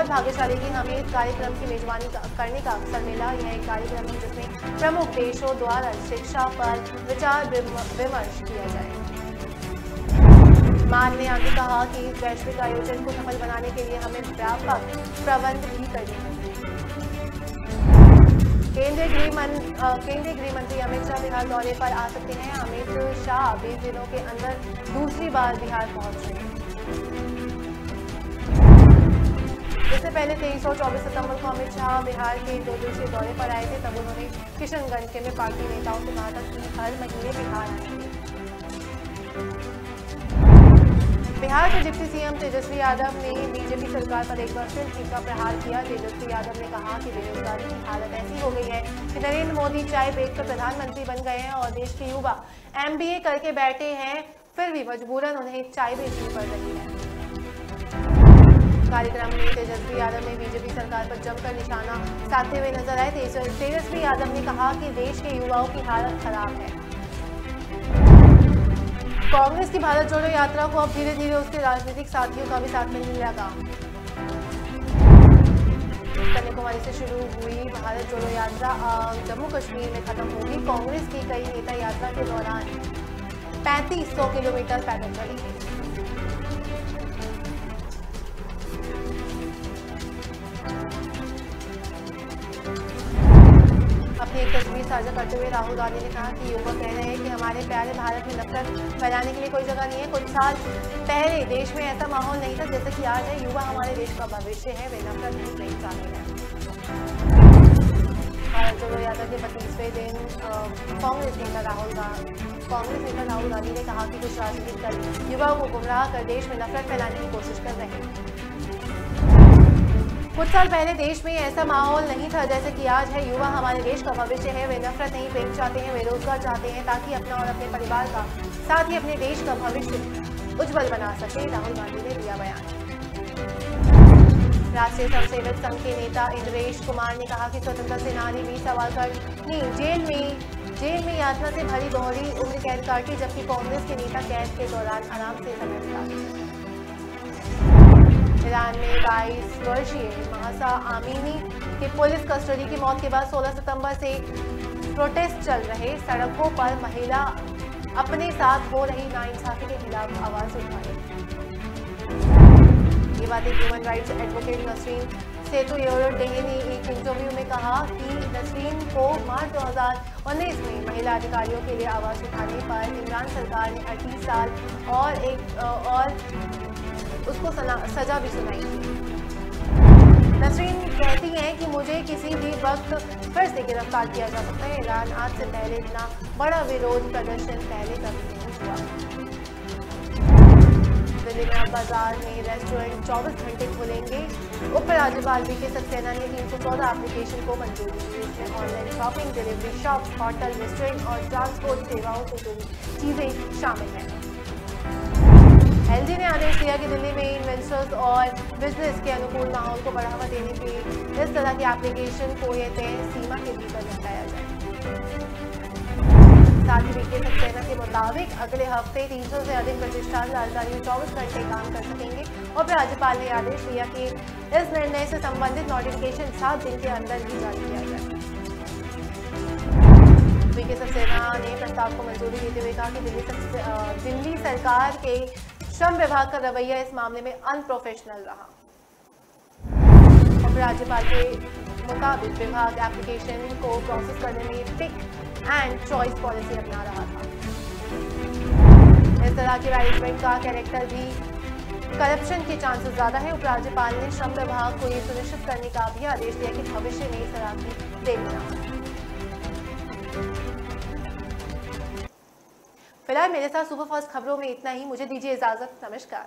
भाग्यशाली की हमें इस कार्यक्रम की मेजबानी करने का अवसर मिला। यह एक कार्यक्रम है जिसमें प्रमुख देशों द्वारा शिक्षा पर विचार विमर्श किया जाए। मान ने आगे कहा कि इस वैश्विक आयोजन को सफल बनाने के लिए हमें व्यापक प्रबंध भी करने होंगे। केंद्रीय गृह मंत्री अमित शाह बिहार दौरे पर आ सकते हैं। अमित शाह 20 दिनों के अंदर दूसरी बार बिहार पहुंच रहे हैं। इससे पहले 23 और 24 सितंबर को अमित शाह बिहार के 2 दिवसीय दौरे पर आए थे। तब उन्होंने किशनगंज में पार्टी नेताओं से कहा था कि हर महीने बिहार आएंगे। बिहार के डिप्टी सीएम तेजस्वी यादव ने बीजेपी सरकार पर एक बार फिर तीखा प्रहार किया। तेजस्वी यादव ने कहा कि बेरोजगारी की हालत ऐसी हो गई है कि नरेंद्र मोदी चाय बेचकर प्रधानमंत्री बन गए हैं और देश के युवा MBA करके बैठे हैं, फिर भी मजबूरन उन्हें चाय बेचनी पड़ रही है। कार्यक्रम में तेजस्वी यादव ने बीजेपी सरकार पर जमकर निशाना साधते हुए नजर आए। तेजस्वी यादव ने कहा कि देश के युवाओं की हालत खराब है। कांग्रेस की भारत जोड़ो यात्रा को अब धीरे धीरे उसके राजनीतिक साथियों का भी साथ मिलने लगा। कन्याकुमारी से शुरू हुई भारत जोड़ो यात्रा जम्मू कश्मीर में खत्म होगी। कांग्रेस की कई नेता यात्रा के दौरान 3500 किलोमीटर पैदल चलेंगे। अपनी एक तस्वीर साझा करते हुए राहुल गांधी ने कहा कि युवा कह रहे हैं कि हमारे प्यारे भारत में नफरत फैलाने के लिए कोई जगह नहीं है। कुछ साल पहले देश में ऐसा माहौल नहीं था जैसे कि आज है। युवा हमारे देश का भविष्य है, वे नफरत नहीं चाहते हैं। भारत जोड़ो यात्रा के 25वें दिन कांग्रेस नेता राहुल गांधी ने कहा कि कुछ राजनीतिक दल युवाओं को गुमराह कर देश में नफरत फैलाने की कोशिश कर रहे हैं। कुछ साल पहले देश में ऐसा माहौल नहीं था जैसे कि आज है। युवा हमारे देश का भविष्य है, वे नफरत नहीं, प्रेम चाहते हैं, वे रोजगार चाहते हैं ताकि अपना और अपने परिवार का साथ ही अपने देश का भविष्य उज्जवल बना सके। राहुल गांधी ने दिया बयान। राष्ट्रीय स्वयंसेवक संघ के नेता इंद्रेश कुमार ने कहा कि स्वतंत्रता सेनानी वीर सावरकर ने जेल में यातना से भरी दोहरी उम्र कैद काटी, जबकि कांग्रेस के नेता कैद के दौरान आराम से समय बिताते। ईरान में 22 वर्षीय महसा आमीनी के पुलिस कस्टडी की मौत के बाद 16 सितंबर से प्रोटेस्ट चल रहे। सड़कों पर महिला अपने साथ हो रही नाइंसाफी के खिलाफ आवाज उठाए। ये बातें ह्यूमन राइट्स एडवोकेट नसरीन सेतुयोरडेह ने एक इंटरव्यू में कहा कि नसरीन को मार्च 2019 में महिला अधिकारियों के लिए आवाज उठाने पर इमरान सरकार ने 38 साल और उसको सजा भी सुनाई थी। नसरीन कहती हैं कि मुझे किसी भी वक्त फिर से गिरफ्तार किया जा सकता है। ईरान आज से पहले इतना बड़ा विरोध प्रदर्शन पहले कभी नहीं हुआ। दिल्ली में अब बाजार में रेस्टोरेंट 24 घंटे खुलेंगे। उपराज्यपाल वीके सक्सेना ने 314 एप्लीकेशन को मंजूरी दी। इसमें online shopping, delivery shop, hotel, restaurant और ट्रांसपोर्ट सेवाओं से जुड़ी चीजें शामिल हैं। एलजी ने आदेश दिया कि दिल्ली में इन्वेस्टर्स और बिजनेस के अनुकूल माहौल को बढ़ावा देने के इस तरह की एप्लीकेशन को ये तय सीमा के भीतर निपटाया जाए। साथ ही बीके सक्सेना के मुताबिक अगले हफ्ते 300 से अधिक प्रतिष्ठान राजधानी में 24 घंटे काम कर सकेंगे और राज्यपाल ने आदेश दिया कि इस निर्णय से संबंधित नोटिफिकेशन 7 दिन के अंदर ही जारी किया जाए। बीके सक्सेना ने प्रस्ताव को मंजूरी देते हुए कहा कि दिल्ली सरकार के श्रम विभाग का रवैया इस मामले में अनप्रोफेशनल रहा और राज्यपाल के मुताबिक विभाग एप्लीकेशन को प्रोसेस करने में पिक एंड चॉइस पॉलिसी अपना रहा था। इस तरह के मैनेजमेंट का कैरेक्टर भी करप्शन के चांसेस ज्यादा है। उपराज्यपाल ने श्रम विभाग को यह सुनिश्चित करने का भी आदेश दिया कि भविष्य में इस तरह की देरी न हो। फिलहाल मेरे साथ सुपरफास्ट खबरों में इतना ही। मुझे दीजिए इजाजत। नमस्कार।